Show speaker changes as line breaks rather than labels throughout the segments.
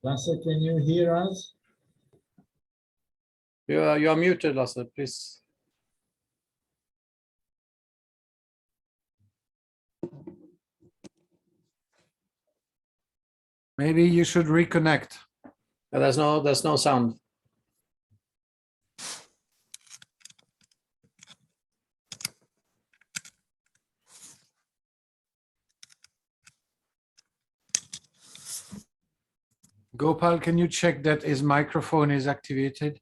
Lasse, can you hear us?
You are muted, Lasse, please.
Maybe you should reconnect.
There's no sound.
Gopal, can you check that his microphone is activated?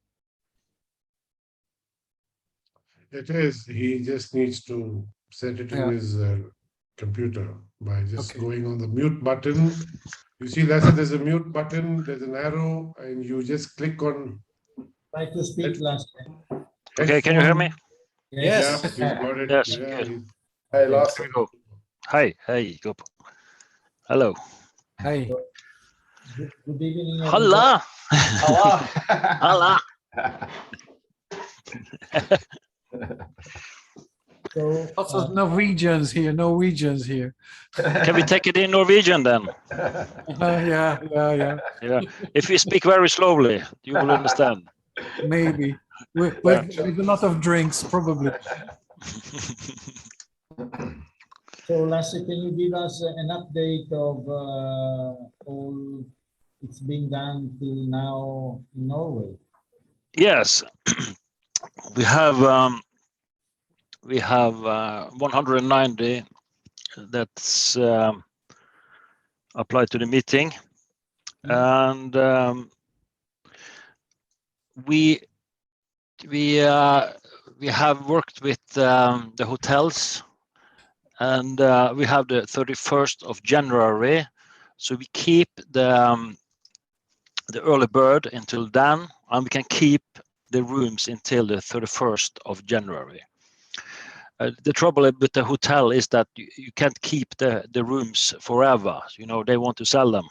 It is. He just needs to set it to his computer by just going on the mute button. You see, Lasse, there's a mute button, there's an arrow, and you just click on.
Try to speak, Lasse.
Okay, can you hear me?
Yes.
Yeah, we got it.
Yes,
Yeah,
good.
Hey,
Lasse. Here we go. Hi, hey, Gopal. Hello.
Hey.
Good evening.
Halla. Halla.
So,
Lots of Norwegians here.
Can we take it in Norwegian then?
Yeah.
Yeah. If we speak very slowly, you will understand.
Maybe. With a lot of drinks, probably.
So, Lasse, can you give us an update of all it's been done till now in Norway?
Yes, we have 190 that's applied to the meeting, and we have worked with the hotels, and we have the 31st of January, so we keep the early bird until then, and we can keep the rooms until the 31st of January. The trouble with the hotel is that you can't keep the rooms forever. You know, they want to sell them.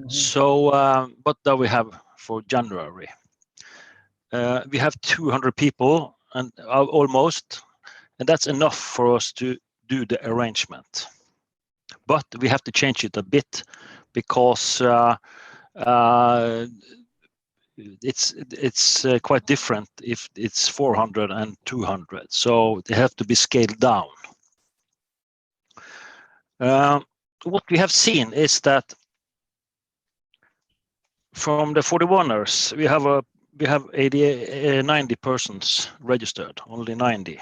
So, but that we have for January. We have 200 people and almost, and that's enough for us to do the arrangement. But we have to change it a bit because it's quite different if it's 400 and 200, so they have to be scaled down. What we have seen is that from the 41ers, we have 90 persons registered, only 90.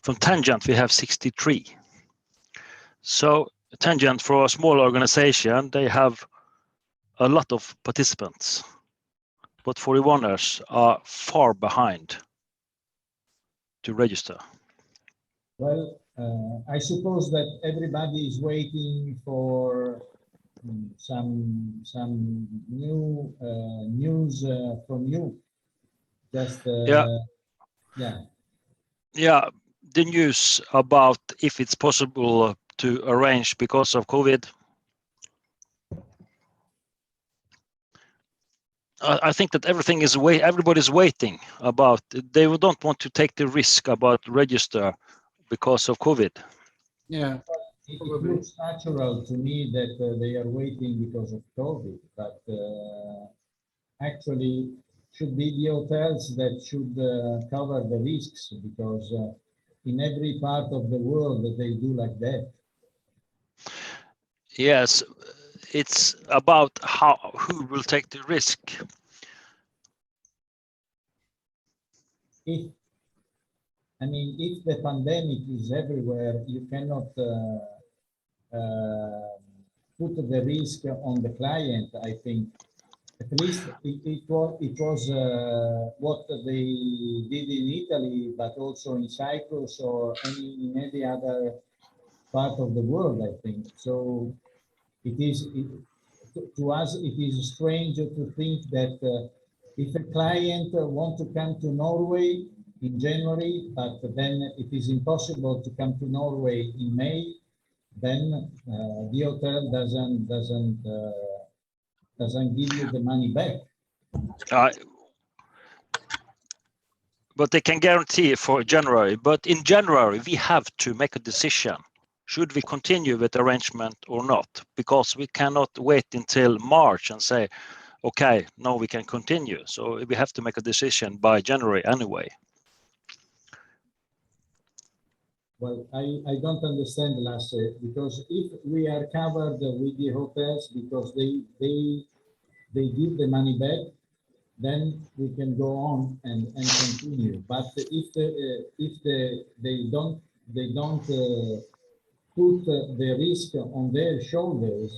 From Tangent, we have 63. So Tangent, for a small organization, they have a lot of participants, but 41ers are far behind to register.
Well, I suppose that everybody is waiting for some new news from you. Just
Yeah, the news about if it's possible to arrange because of COVID. I think that everybody's waiting about. They don't want to take the risk about register because of COVID.
Yeah, it looks natural to me that they are waiting because of COVID, but actually should be the hotels that should cover the risks, because in every part of the world they do like that.
Yes, it's about who will take the risk.
If the pandemic is everywhere, you cannot put the risk on the client. I think at least it was what they did in Italy, but also in Cyprus or in any other part of the world, I think. So to us, it is strange to think that if a client wants to come to Norway in January, but then it is impossible to come to Norway in May, then the hotel doesn't give you the money back.
But they can guarantee for January. But in January, we have to make a decision. should we continue with the arrangement or not? Because we cannot wait until March and say, okay, now we can continue. So we have to make a decision by January anyway.
Well, I don't understand, Lasse, because if we are covered with the hotels because they give the money back, then we can go on and continue. But if they don't put the risk on their shoulders,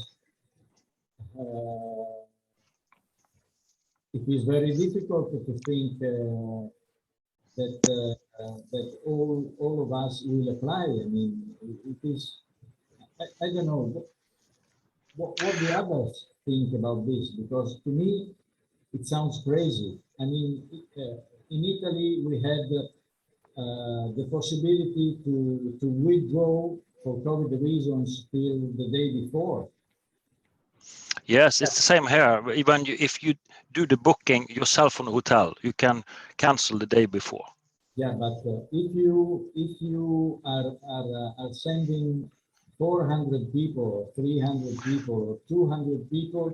it is very difficult to think that all of us will apply. I mean, it is. I don't know what the others think about this, because to me it sounds crazy. I mean, in Italy we had the possibility to withdraw for COVID reasons till the day before.
Yes, it's the same here. Even if you do the booking yourself on a hotel, you can cancel the day before.
Yeah, but if you are sending 400 people, or 300 people, or 200 people,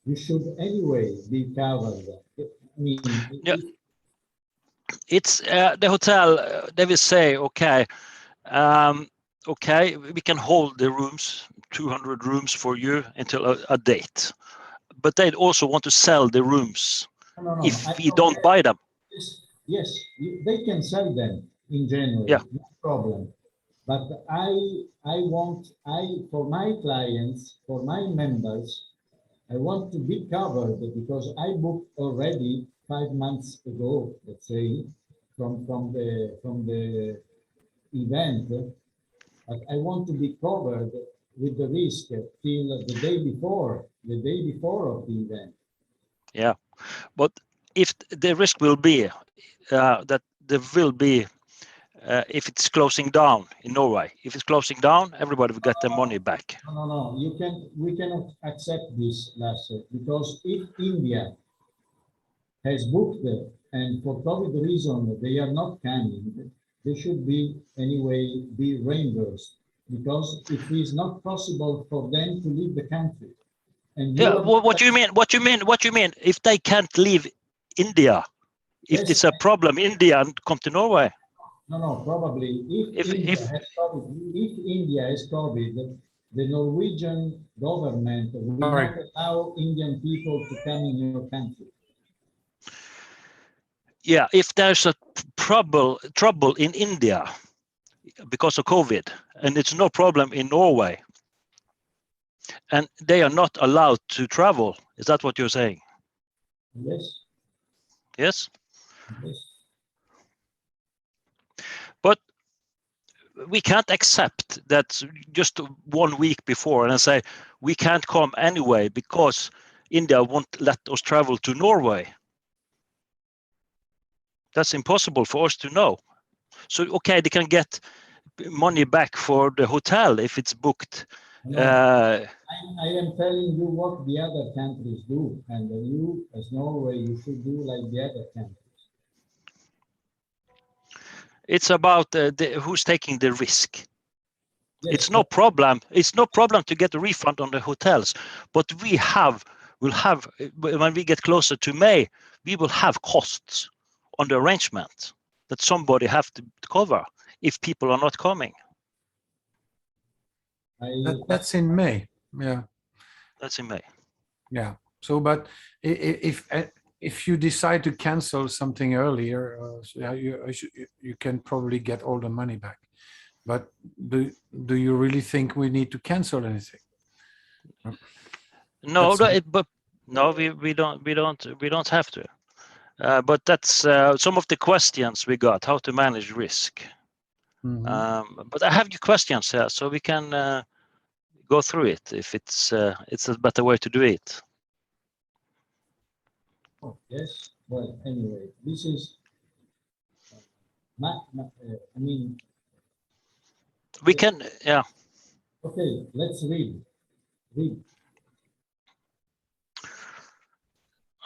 you should anyway be covered. I mean,
Yeah. It's the hotel. They will say, okay, okay, we can hold the rooms, 200 rooms for you until a date, but they also want to sell the rooms
no,
if we don't buy them.
Yes, they can sell them in January.
Yeah.
No problem. But for my clients, for my members, I want to be covered because I booked already 5 months ago, let's say, from the event. But I want to be covered with the risk till the day before of the event.
Yeah, but if the risk will be that there will be if it's closing down in Norway, if it's closing down, everybody will get their money back.
No. We cannot accept this, Lasse, because if India has booked and for COVID reason they are not coming, they should be anyway be reimbursed, because it is not possible for them to leave the country. And
Yeah, what do you mean? What do you mean? If they can't leave India, if
Yes.
it's a problem, India and come to Norway.
No, probably if India has COVID, the Norwegian government will not allow Indian people to come in your country.
Yeah, if there's a trouble in India because of COVID, and it's no problem in Norway, and they are not allowed to travel, is that what you're saying?
Yes.
Yes.
Yes.
But we can't accept that just 1 week before and say we can't come anyway because India won't let us travel to Norway. That's impossible for us to know. So, okay, they can get money back for the hotel if it's booked.
No, I am telling you what the other countries do, and you, as Norway, you should do like the other countries.
It's about who's taking the risk.
Yes,
it's no problem. It's no problem to get a refund on the hotels, but we'll have when we get closer to May, we will have costs on the arrangement that somebody have to cover if people are not coming.
That's in May. Yeah.
That's in May.
Yeah. So, but if you decide to cancel something earlier, you can probably get all the money back. But do you really think we need to cancel anything?
No, but no, we don't have to. But that's some of the questions we got, how to manage risk. Mm-hmm. But I have your questions here, so we can go through it if it's a better way to do it.
Oh, yes. Well, anyway, this is. I mean.
We can, yeah.
Okay, let's read.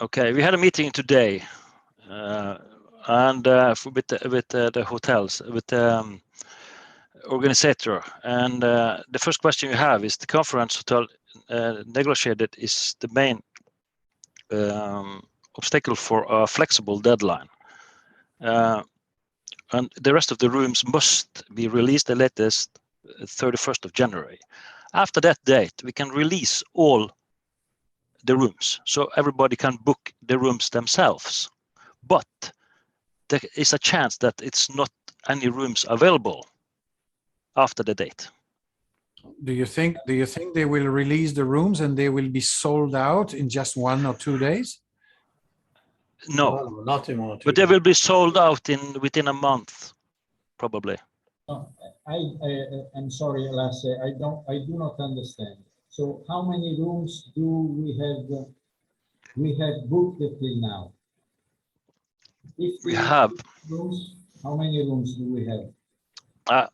Okay, we had a meeting today, and with the hotels, with organizer. And the first question you have is the conference hotel negotiated is the main obstacle for a flexible deadline. And the rest of the rooms must be released the latest 31st of January. After that date, we can release all the rooms, so everybody can book the rooms themselves. But there is a chance that it's not any rooms available after the date.
Do you think they will release the rooms and they will be sold out in just 1 or 2 days?
No,
Not in 1 or 2
but they
days.
will be sold out within a month, probably.
No, I'm sorry, Lasse, I do not understand. So how many rooms do we have booked till now? If
We have
rooms, how many rooms do we have?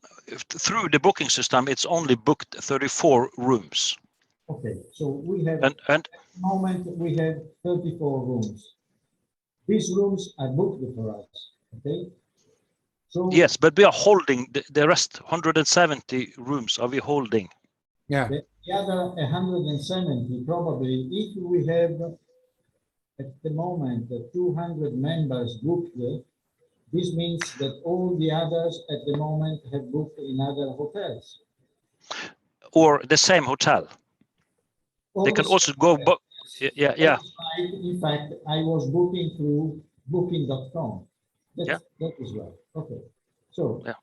through the booking system, it's only booked 34 rooms.
Okay, so we have
And
at the moment we have 34 rooms. These rooms are booked for us. Okay. So
yes, but we are holding the rest 170 rooms. Are we holding?
Yeah.
the other 170 probably, if we have at the moment 200 members booked, this means that all the others at the moment have booked in other hotels.
Or the same hotel?
All
They can
the
also
same
go.
hotels.
Yeah.
That's right. In fact, I was booking through booking.com. That is right. Okay. So
Yeah.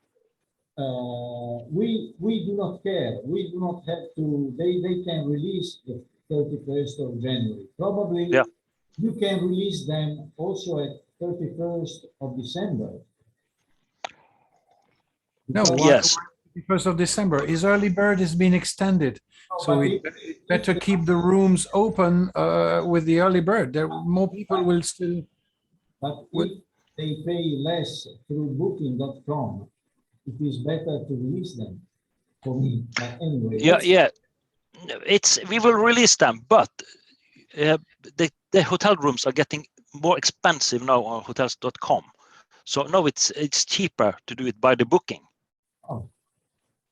we do not care. We do not have to. They can release the 31st of January. Probably you can release them also at 31st of December.
No,
Because-
Yes.
1st of December. His early bird has been extended.
No,
So
but
we better keep the rooms open with the early bird. There, more people will still.
But if they pay less through booking.com, it is better to release them for me. But anyway.
Yeah. We will release them, but the hotel rooms are getting more expensive now on hotels.com. So now it's cheaper to do it by the booking.
Oh.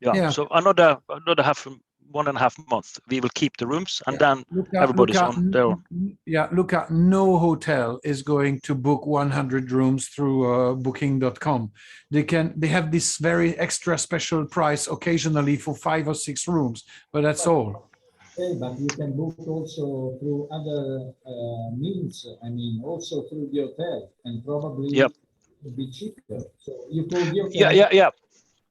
Yeah.
So another 1.5 months, we will keep the rooms, and then everybody's on their own.
Yeah, look at no hotel is going to book 100 rooms through booking.com. They have this very extra special price occasionally for 5 or 6 rooms, but that's all.
Okay, but you can book also through other means. I mean, also through the hotel, and probably it will be cheaper. So you call the hotel.
Yeah.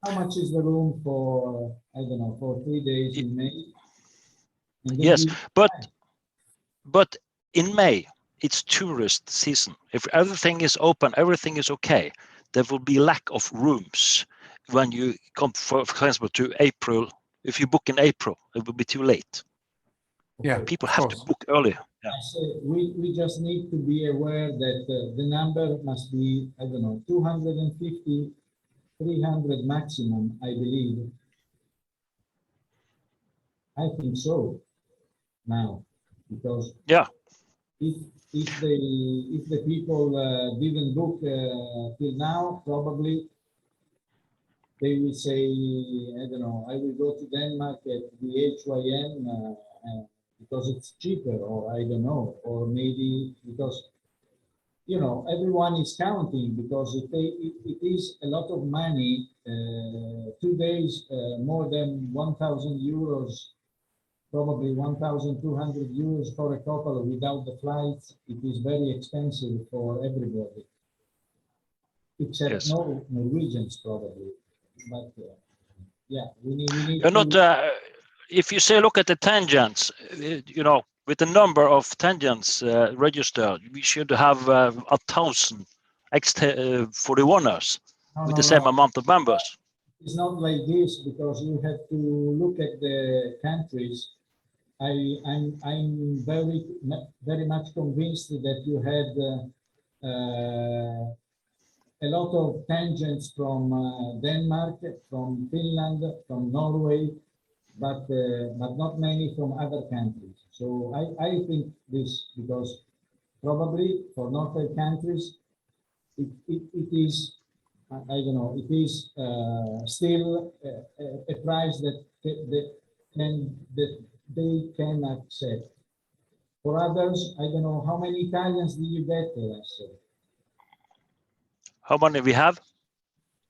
How much is the room for, I don't know, for 3 days in May? And then
Yes,
you-
but in May it's tourist season. If everything is open, everything is okay, there will be lack of rooms when you come, for example, to April. If you book in April, it will be too late.
Yeah,
People
of
have to
course.
book earlier. Yeah.
I say we just need to be aware that the number must be, I don't know, 250, 300 maximum, I believe. I think so now, because if the people didn't book till now, probably they will say, I don't know, I will go to Denmark at the HYM because it's cheaper, or I don't know, or maybe because, you know, everyone is counting, because it is a lot of money, 2 days, more than 1,000 euros, probably 1,200 euros for a couple without the flights. It is very expensive for everybody, except Norwegians probably. But yeah, we need
You're
to.
not. If you say look at the tangents, with the number of tangents registered, we should have 1,000 X41ers with the same amount of members.
It's not like this, because you have to look at the countries. I'm very much convinced that you had a lot of tangents from Denmark, from Finland, from Norway, but not many from other countries. So I think this, because probably for northern countries it is I don't know, it is still a price that they can accept. For others, I don't know, how many Italians did you get, Lasse?
How many we have?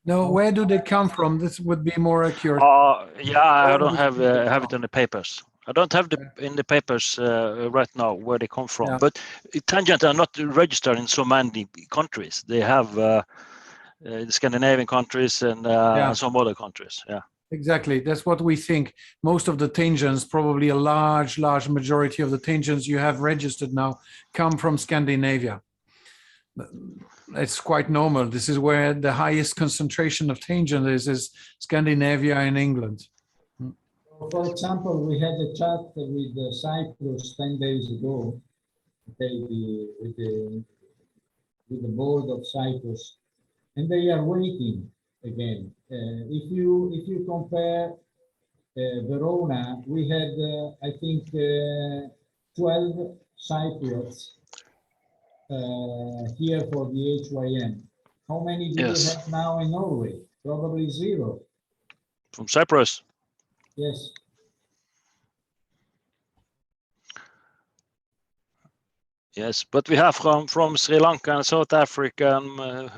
No, where do they come from? This would be more accurate.
Yeah, I
Where
don't
do
have
people
have it
come?
in the papers. I don't have the in the papers right now where they come from.
Yeah.
But Tangent are not registered in so many countries. They have the Scandinavian countries and
Yeah.
some other countries. Yeah.
Exactly. That's what we think. Most of the tangents, probably a large majority of the tangents you have registered now come from Scandinavia. It's quite normal. This is where the highest concentration of tangent is Scandinavia and England.
For example, we had a chat with Cyprus 10 days ago, okay, with the board of Cyprus, and they are waiting again. If you compare Verona, we had, I think, 12 Cypriots here for the HYM. How many do you have now in Norway? Probably 0.
From Cyprus.
Yes.
Yes, but we have from Sri Lanka and South Africa and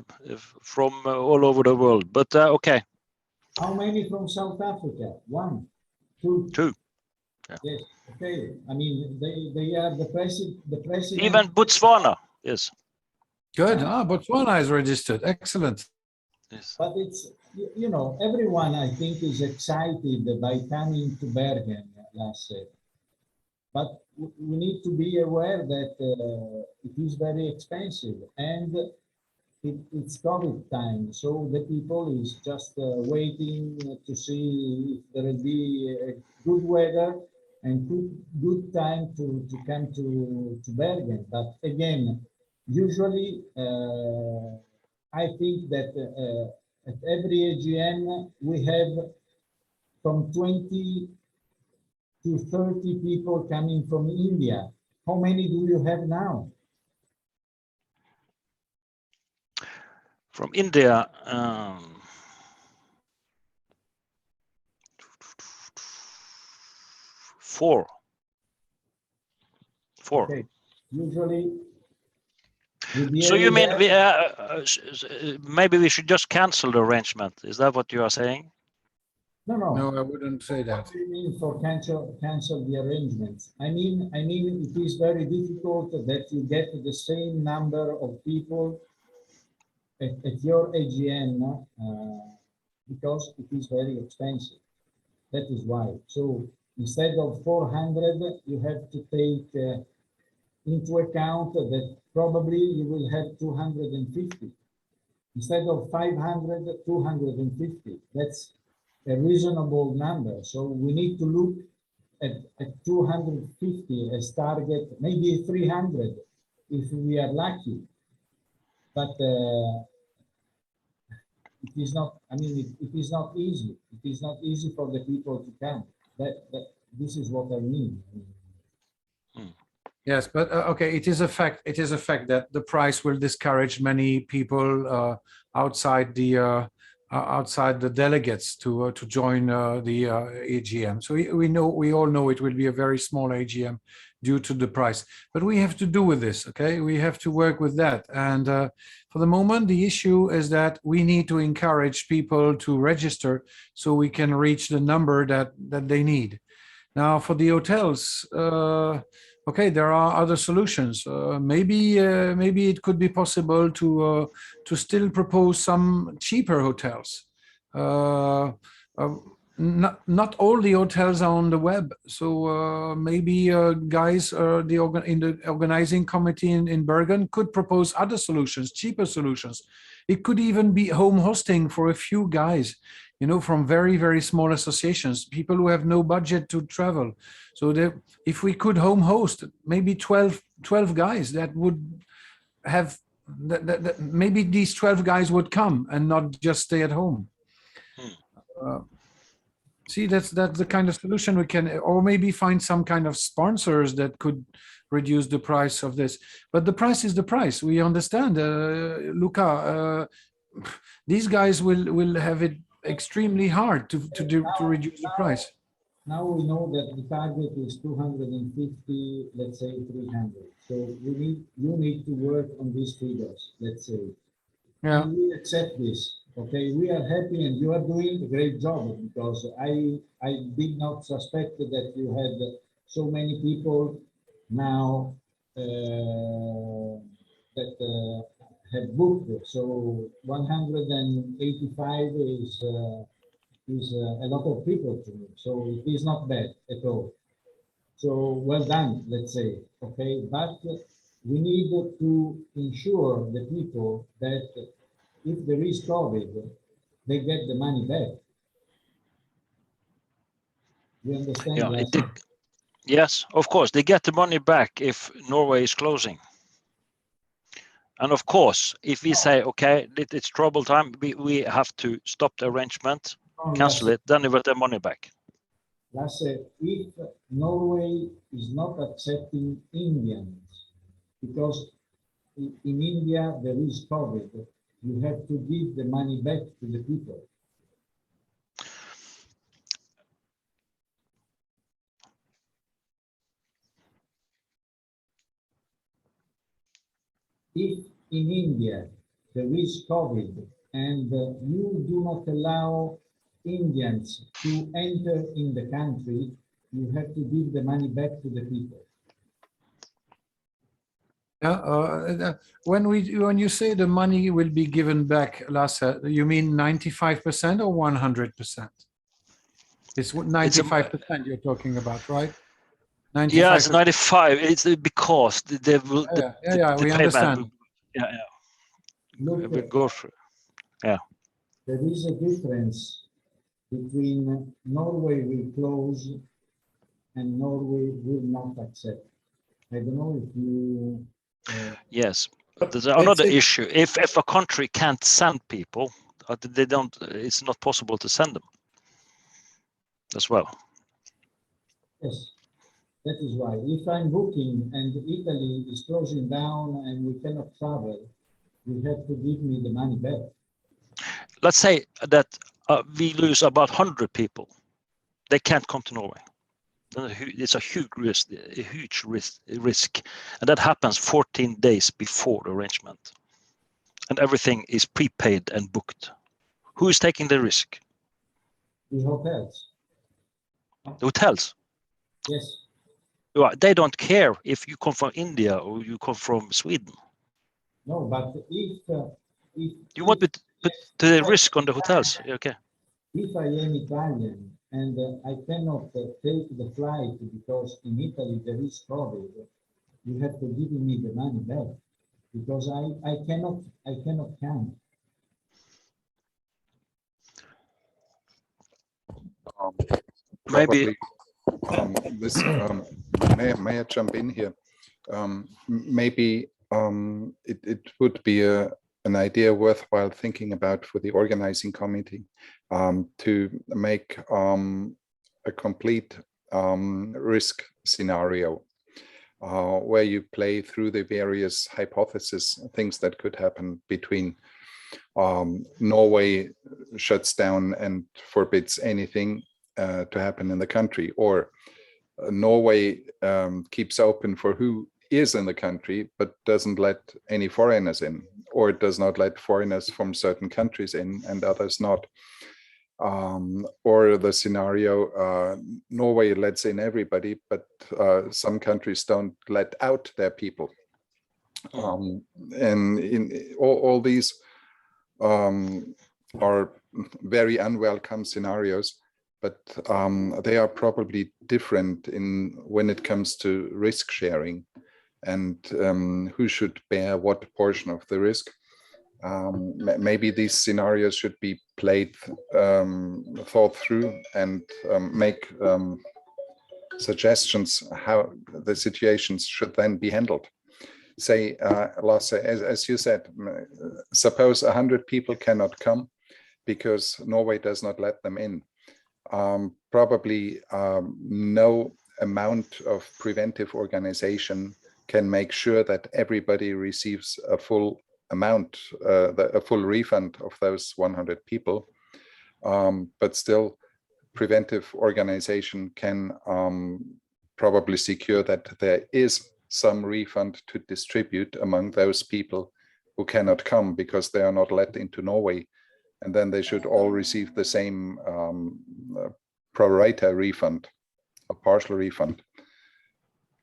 from all over the world. But okay.
How many from South Africa? 1, 2.
2. Yeah.
Yes. Okay. I mean, they are the president.
Even Botswana. Yes.
Good. Botswana is registered. Excellent.
Yes.
But it's, you know, everyone I think is excited by coming to Bergen, Lasse. But we need to be aware that it is very expensive and it's COVID time. So the people is just waiting to see if there will be good weather and good time to come to Bergen. But again, usually I think that at every AGM we have from 20 to 30 people coming from India. How many do you have now?
From India, 4.
Okay. Usually.
So you mean maybe we should just cancel the arrangement? Is that what you are saying?
No,
I wouldn't say that.
What do you mean for cancel the arrangements? I mean, it is very difficult that you get the same number of people at your AGM because it is very expensive. That is why. So instead of 400, you have to take into account that probably you will have 250. Instead of 500, 250. That's a reasonable number. So we need to look at 250 as target, maybe 300 if we are lucky. But it is not, I mean, it is not easy. It is not easy for the people to come. This is what I mean.
Yes, but okay, it is a fact. It is a fact that the price will discourage many people outside the delegates to join the AGM. So we all know it will be a very small AGM due to the price. But we have to do with this. Okay, we have to work with that. And for the moment, the issue is that we need to encourage people to register so we can reach the number that they need. Now, for the hotels. Okay, there are other solutions. Maybe it could be possible to still propose some cheaper hotels. Not all the hotels are on the web, so maybe guys in the organizing committee in Bergen could propose other solutions, cheaper solutions. It could even be home hosting for a few guys, you know, from very, very small associations, people who have no budget to travel. So if we could home host maybe 12 guys, that would have, maybe these 12 guys would come and not just stay at home. See, that's the kind of solution we can, or maybe find some kind of sponsors that could reduce the price of this. But the price is the price. We understand, Luca. these guys will have it extremely hard to reduce the price.
Now we know that the target is 250, let's say 300. So you need to work on these figures, let's say.
Yeah.
And we accept this. Okay, we are happy and you are doing a great job, because I did not suspect that you had so many people now that have booked. So 185 is a lot of people to me. So it is not bad at all. So well done, let's say. Okay, but we need to ensure the people that if there is COVID, they get the money back. You understand?
Yeah,
Lasse?
yes, of course, they get the money back if Norway is closing. And of course, if we say, okay, it's trouble time, we have to stop the arrangement, cancel it, then they get their money back.
Lasse, if Norway is not accepting Indians, because in India there is COVID, you have to give the money back to the people. If in India there is COVID and you do not allow Indians to enter in the country, you have to give the money back to the people.
Yeah, when you say the money will be given back, Lasse, you mean 95% or 100%? It's 95% you're talking about, right? 95%.
Yeah, it's 95. It's because they will.
Yeah, we understand.
Look,
will go through. Yeah.
there is a difference between Norway will close and Norway will not accept. I don't know if you.
Yes, there's another issue. If a country can't send people, they don't. It's not possible to send them as well.
Yes, that is why. If I'm booking and Italy is closing down and we cannot travel, you have to give me the money back.
Let's say that we lose about 100 people. They can't come to Norway. It's a huge risk, and that happens 14 days before the arrangement, and everything is prepaid and booked. Who is taking the risk?
The hotels.
The hotels.
Yes.
They don't care if you come from India or you come from Sweden.
No, but if
you want to put the risk on the hotels, okay?
If I am Italian and I cannot take the flight because in Italy there is COVID, you have to give me the money back, because I cannot come.
Maybe
may I jump in here? Maybe it would be an idea worthwhile thinking about for the organizing committee, to make a complete risk scenario where you play through the various hypotheses, things that could happen between Norway shuts down and forbids anything to happen in the country, or Norway keeps open for who is in the country but doesn't let any foreigners in, or does not let foreigners from certain countries in and others not, or the scenario Norway lets in everybody but some countries don't let out their people, and in all these are very unwelcome scenarios, but they are probably different in when it comes to risk sharing and who should bear what portion of the risk. Maybe these scenarios should be played, thought through, and make suggestions how the situations should then be handled. Say, Lasse, as you said, suppose 100 people cannot come because Norway does not let them in. Probably no amount of preventive organization can make sure that everybody receives a full amount, a full refund of those 100 people. But still, preventive organization can probably secure that there is some refund to distribute among those people who cannot come because they are not let into Norway. And then they should all receive the same pro rata refund, a partial refund,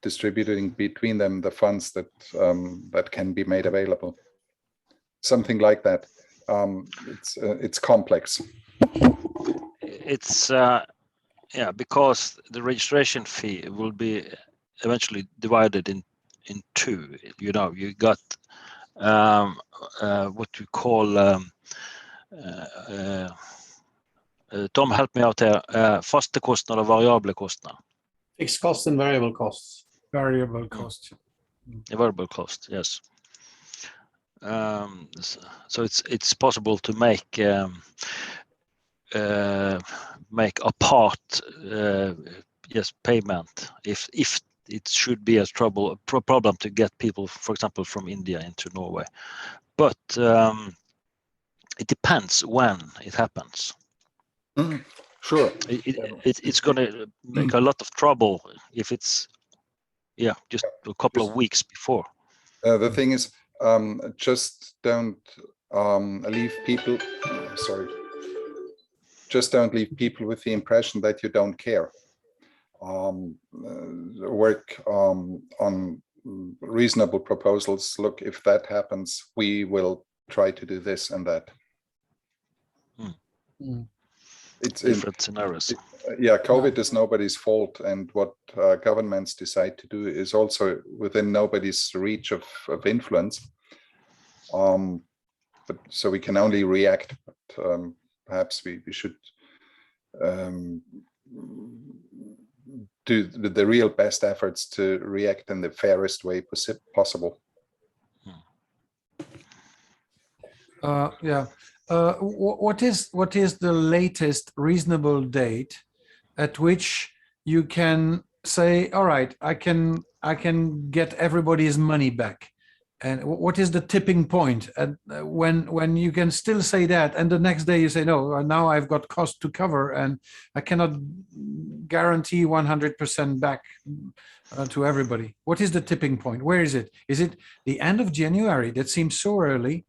distributing between them the funds that that can be made available. Something like that. It's complex.
It's yeah, because the registration fee will be eventually divided in two. You know, you got what you call Tom, help me out here. Faste kostnader og variable kostnader.
Fixed costs and variable costs.
Variable cost.
Variable cost, yes. So it's possible to make a part yes payment if it should be a problem to get people, for example, from India into Norway, but it depends when it happens.
Sure.
It's going to make a lot of trouble if it's just a couple of weeks before.
The thing is, just don't leave people. Sorry. Just don't leave people with the impression that you don't care. Work on reasonable proposals. Look, if that happens, we will try to do this and that. It's
different scenarios.
Yeah, COVID is nobody's fault, and what governments decide to do is also within nobody's reach of influence. But so we can only react. But perhaps we should do the real best efforts to react in the fairest way possible.
Yeah. What is the latest reasonable date at which you can say, all right, I can get everybody's money back? And what is the tipping point when you can still say that, and the next day you say, no, now I've got cost to cover and I cannot guarantee 100% back to everybody? What is the tipping point? Where is it? Is it the end of January? That seems so early.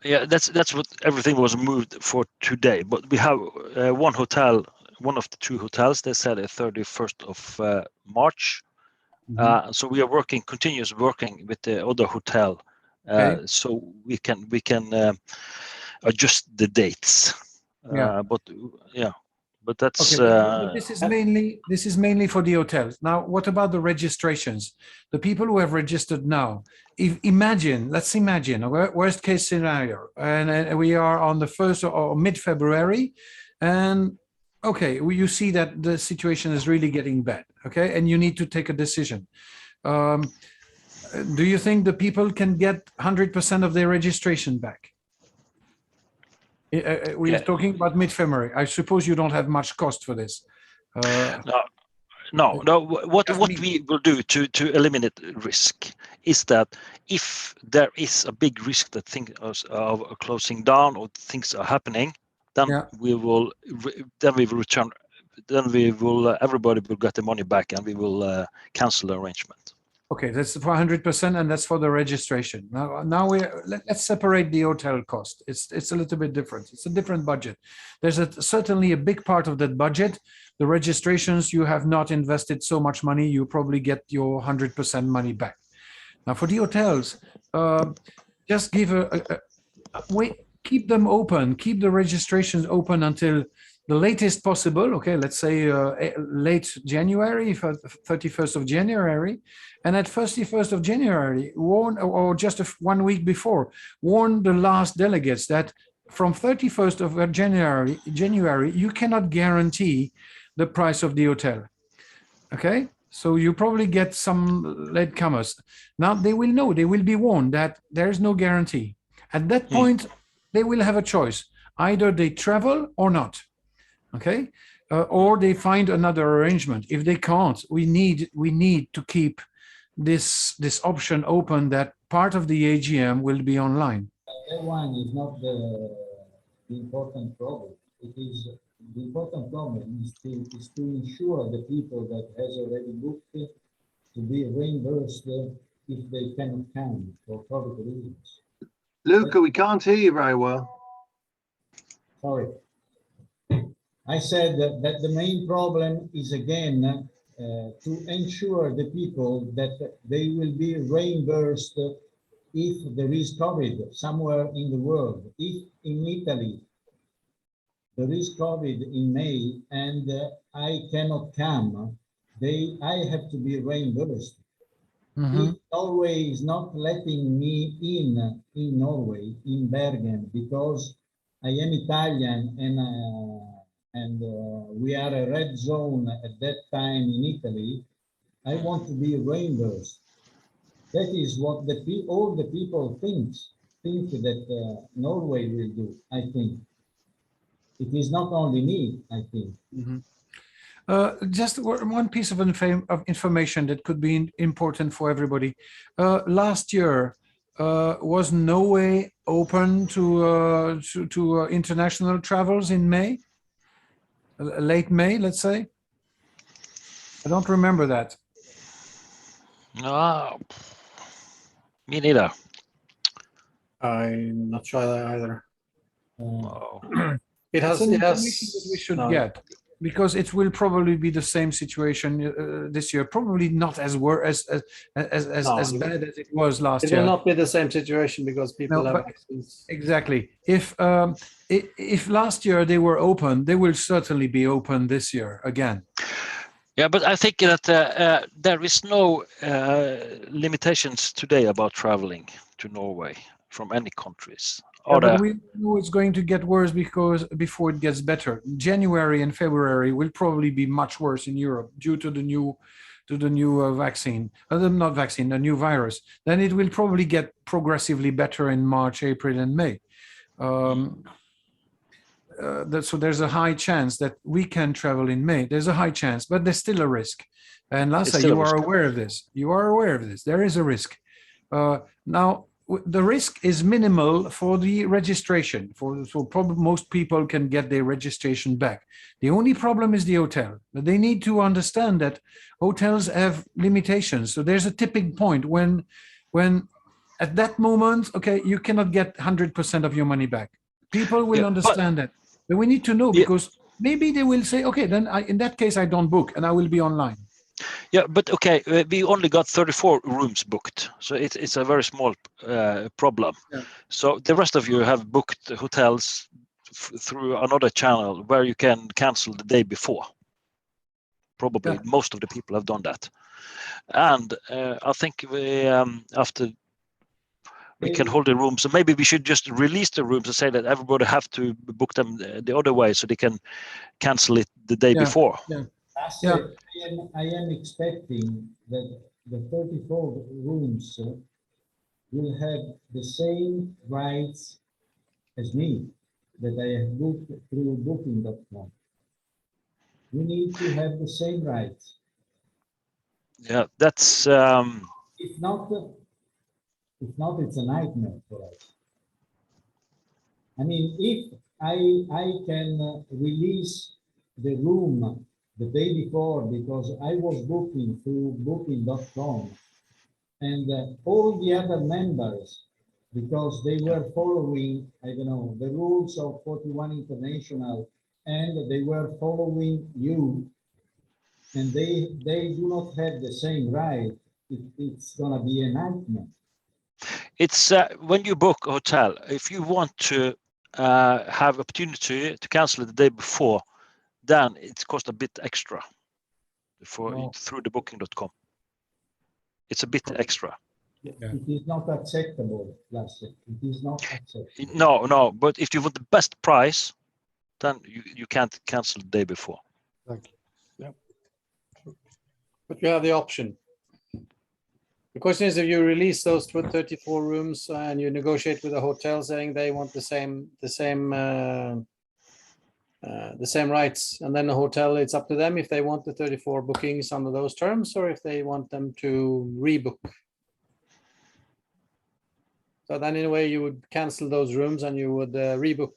Yeah, that's what everything was moved for today. But we have one hotel, one of the two hotels. They said the 31st of March. So we are continuous working with the other hotel, so we can adjust the dates. But that's
but this is mainly for the hotels. Now, what about the registrations? The people who have registered now. Let's imagine a worst case scenario, and we are on the 1st or mid-February, and okay, you see that the situation is really getting bad, okay, and you need to take a decision. Do you think the people can get 100% of their registration back? We are talking about mid-February. I suppose you don't have much cost for this.
No. What we will do to eliminate risk is that if there is a big risk that things are closing down or things are happening, then we will return. Then everybody will get the money back, and we will cancel the arrangement.
Okay, that's for 100%, and that's for the registration. Now let's separate the hotel cost. It's a little bit different. It's a different budget. There's certainly a big part of that budget. The registrations, you have not invested so much money. You probably get your 100% money back. Now for the hotels, just give keep them open. Keep the registrations open until the latest possible, okay, let's say late January, 31st of January, and at 31st of January, warn, or just 1 week before, warn the last delegates that from 31st of January, you cannot guarantee the price of the hotel, okay? So you probably get some latecomers. Now they will know, they will be warned that there is no guarantee. At that point, they will have a choice. Either they travel or not. Okay, or they find another arrangement. If they can't, we need to keep this option open that part of the AGM will be online.
That one is not the important problem. It is the important problem is to ensure the people that has already booked to be reimbursed if they cannot come for COVID reasons.
Luca, we can't hear you very well.
Sorry. I said that the main problem is again to ensure the people that they will be reimbursed if there is COVID somewhere in the world. If in Italy there is COVID in May and I cannot come, I have to be reimbursed.
Mhm.
If Norway is not letting me in Norway, in Bergen, because I am Italian and we are a red zone at that time in Italy, I want to be reimbursed. That is what all the people think that Norway will do, I think. It is not only me, I think.
Mhm. Just one piece of information that could be important for everybody. Last year, was Norway open to international travels in May? Late May, let's say? I don't remember that.
No, me neither.
I'm not sure either.
No.
It
It's
has,
an
it
information that we
has,
should
no.
get, because it will probably be the same situation this year. Probably not as as
No.
bad as it was last
It
year.
will not be the same situation because people
No,
have
but-
vaccines.
Exactly. If last year they were open, they will certainly be open this year again.
Yeah, but I think that there is no limitations today about traveling to Norway from any countries.
Yeah, but we know it's going to get worse because before it gets better. January and February will probably be much worse in Europe due to the new vaccine, not vaccine, the new virus. Then it will probably get progressively better in March, April, and May. So there's a high chance that we can travel in May. There's a high chance, but there's still a risk. And Lasse,
still a
you are
risk.
aware of this. You are aware of this. There is a risk. Now, the risk is minimal for the registration. So probably most people can get their registration back. The only problem is the hotel. But they need to understand that hotels have limitations. So there's a tipping point when at that moment, okay, you cannot get 100% of your money back. People will
Yeah,
understand that. But we need to know,
Yeah.
because maybe they will say, okay, then in that case, I don't book and I will be online.
Yeah, but okay, we only got 34 rooms booked, so it's a very small problem.
Yeah.
So the rest of you have booked hotels through another channel where you can cancel the day before. Probably
Yeah.
most of the people have done that, and I think after we can hold the rooms, so maybe we should just release the rooms and say that everybody have to book them the other way, so they can cancel it the day
Yeah.
before.
Yeah.
Lasse, I am expecting that the 34 rooms will have the same rights as me that I have booked through booking.com. We need to have the same rights.
Yeah, that's
If not, it's a nightmare for us. I mean, if I can release the room the day before because I was booking through booking.com, and all the other members, because they were following, I don't know, the rules of 41 International, and they were following you, and they do not have the same right, it's gonna be a nightmare.
it's when you book a hotel, if you want to have opportunity to cancel it the day before, then it costs a bit extra through the booking.com. It's a bit extra.
It is not acceptable, Lasse. It is not acceptable.
No, but if you want the best price, then you can't cancel the day before.
Thank you. Yeah. But you have the option. The question is, if you release those 34 rooms and you negotiate with the hotel saying they want the same rights, and then the hotel, it's up to them if they want the 34 bookings under those terms or if they want them to rebook. So then in a way you would cancel those rooms and you would rebook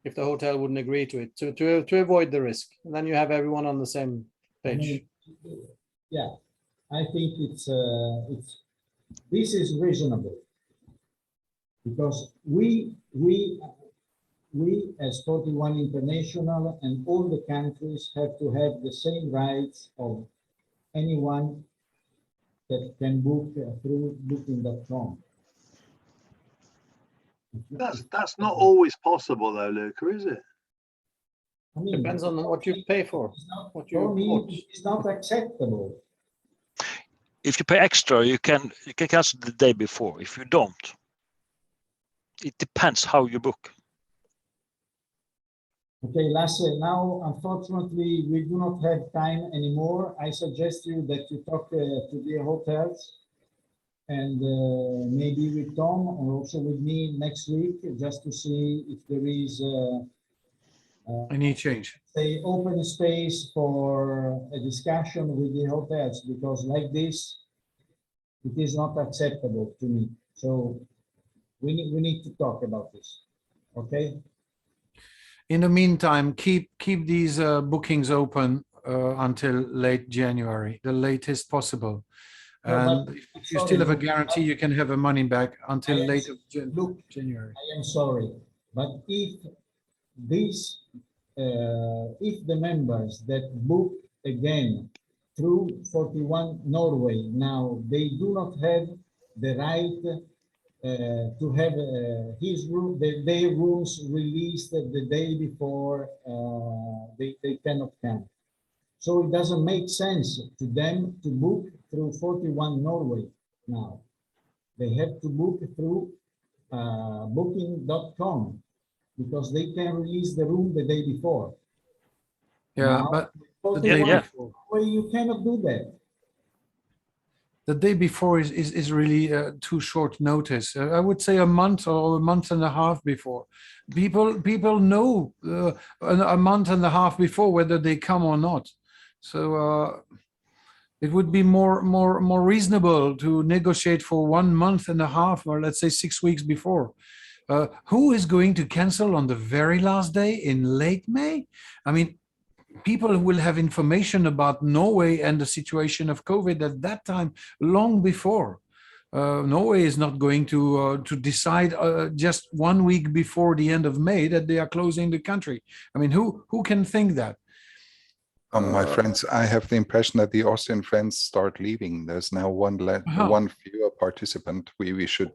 if the hotel wouldn't agree to it, to avoid the risk. And then you have everyone on the same
I
page.
mean, yeah, I think this is reasonable. Because we as 41 International and all the countries have to have the same rights of anyone that can book through booking.com.
That's not always possible though, Luca, is it?
I mean,
Depends on what you pay for. What you
for me,
bought.
it's not acceptable.
If you pay extra, you can cancel the day before. If you don't, it depends how you book.
Okay, Lasse, now unfortunately we do not have time anymore. I suggest you that you talk to the hotels and maybe with Tom or also with me next week, just to see if there is
Any change?
say open space for a discussion with the hotels, because like this, it is not acceptable to me. So we need to talk about this, okay?
In the meantime, keep these bookings open until late January, the latest possible.
No,
And
but-
if you still have a guarantee, you can have a money back until
I am-
late
Look,
January.
I am sorry, but if this, if the members that book again through 41 Norway now, they do not have the right to have his room, their rooms released the day before, they cannot come. So it doesn't make sense to them to book through 41 Norway now. They have to book through booking.com because they can release the room the day before.
Yeah,
Now,
but the
41
day
yeah.
before.
Norway, you cannot do that.
The day before is really too short notice. I would say a month or a month and a half before. People know a month and a half before whether they come or not. So it would be more reasonable to negotiate for 1 month and a half, or let's say 6 weeks before. Who is going to cancel on the very last day in late May? I mean, people will have information about Norway and the situation of COVID at that time long before. Norway is not going to decide just 1 week before the end of May that they are closing the country. I mean, who can think that?
My friends, I have the impression that the Austrian friends start leaving. There's now one fewer participant. We should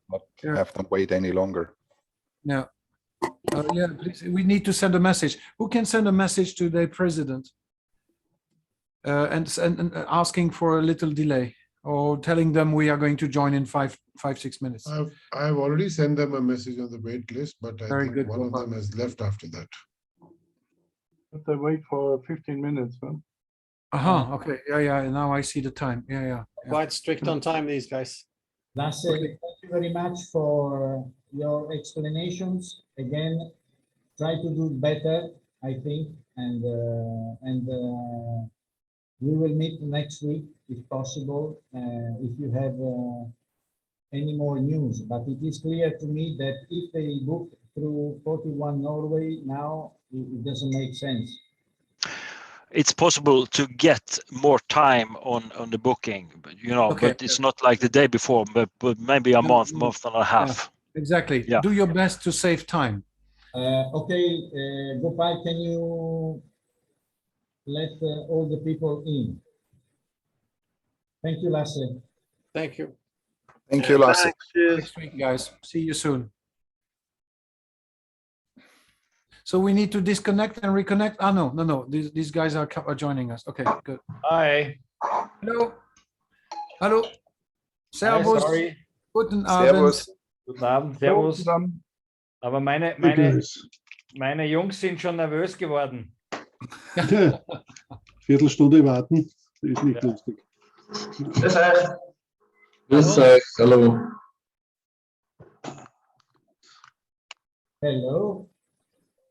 not have them wait any longer.
Yeah. Yeah, please, we need to send a message. Who can send a message to the president and asking for a little delay, or telling them we are going to join in 5-6 minutes?
I've already sent them a message on the wait list, but I
Very
think
good,
one of
Gopal.
them has left after that.
Have to wait for 15 minutes, huh?
Okay. Yeah. Now I see the time. Yeah.
Quite strict on time, these guys.
Lasse,
Okay.
thank you very much for your explanations. Again, try to do better, I think, and we will meet next week if possible, if you have any more news. But it is clear to me that if they book through 41 Norway now, it doesn't make sense.
It's possible to get more time on the booking, but
Okay.
but it's not like the day before, but maybe a month and a half.
Exactly.
Yeah.
Do your best to save time.
Okay, Gopal, can you let all the people in? Thank you, Lasse.
Thank you.
Thank you, Lasse.
Thanks, cheers.
Next week, guys. See you soon. So we need to disconnect and reconnect. No. These guys are joining us. Okay, good.
Hi.
Hello. Hallo.
Hi,
Servus.
sorry.
Guten Abend.
Servus.
Guten Abend, Servus. Aber meine Jungs sind schon nervös geworden.
Viertelstunde warten, ist nicht lustig.
Grüß euch, hallo.
Hello.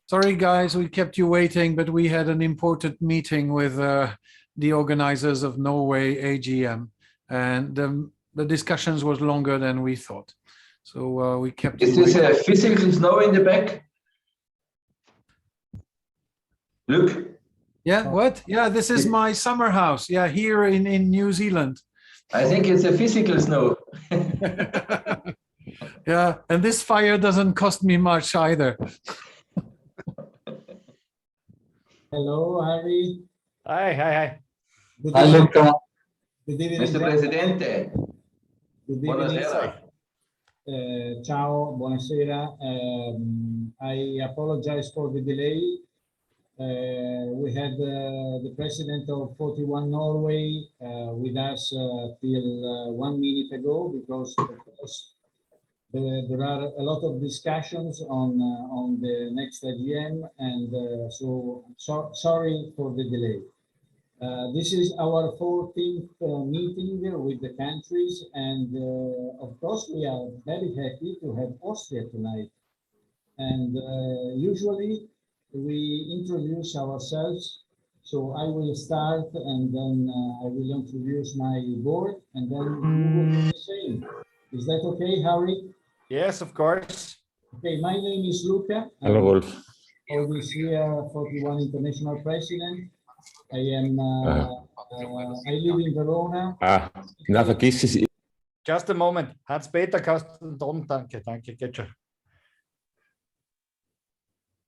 Sorry, guys, we kept you waiting, but we had an important meeting with the organizers of Norway AGM. And the discussions was longer than we thought. So we kept.
Is this a physical snow in the back? Look.
Yeah, what? Yeah, this is my summer house. Yeah, here in New Zealand.
I think it's a physical snow.
Yeah, and this fire doesn't cost me much either.
Hello, Harry.
Hi.
Good
Hi,
evening.
Luca.
Good evening,
Mr.
gentlemen.
Presidente.
Good evening.
Buonasera.
Ciao, buonasera. I apologize for the delay. We had the president of 41 Norway with us till 1 minute ago because of course, there are a lot of discussions on the next AGM, and sorry for the delay. This is our 14th meeting with the countries, and of course we are very happy to have Austria tonight. And usually we introduce ourselves. So I will start, and then I will introduce my board, and then you will do the same. Is that okay, Harry?
Yes, of course.
Okay, my name is Luca.
Hello, Wolf.
For this year 41 International President. I am. I live in Verona.
Na, vergiss es.
Just a moment. Hans-Peter Kasten-Don, danke, geht schon.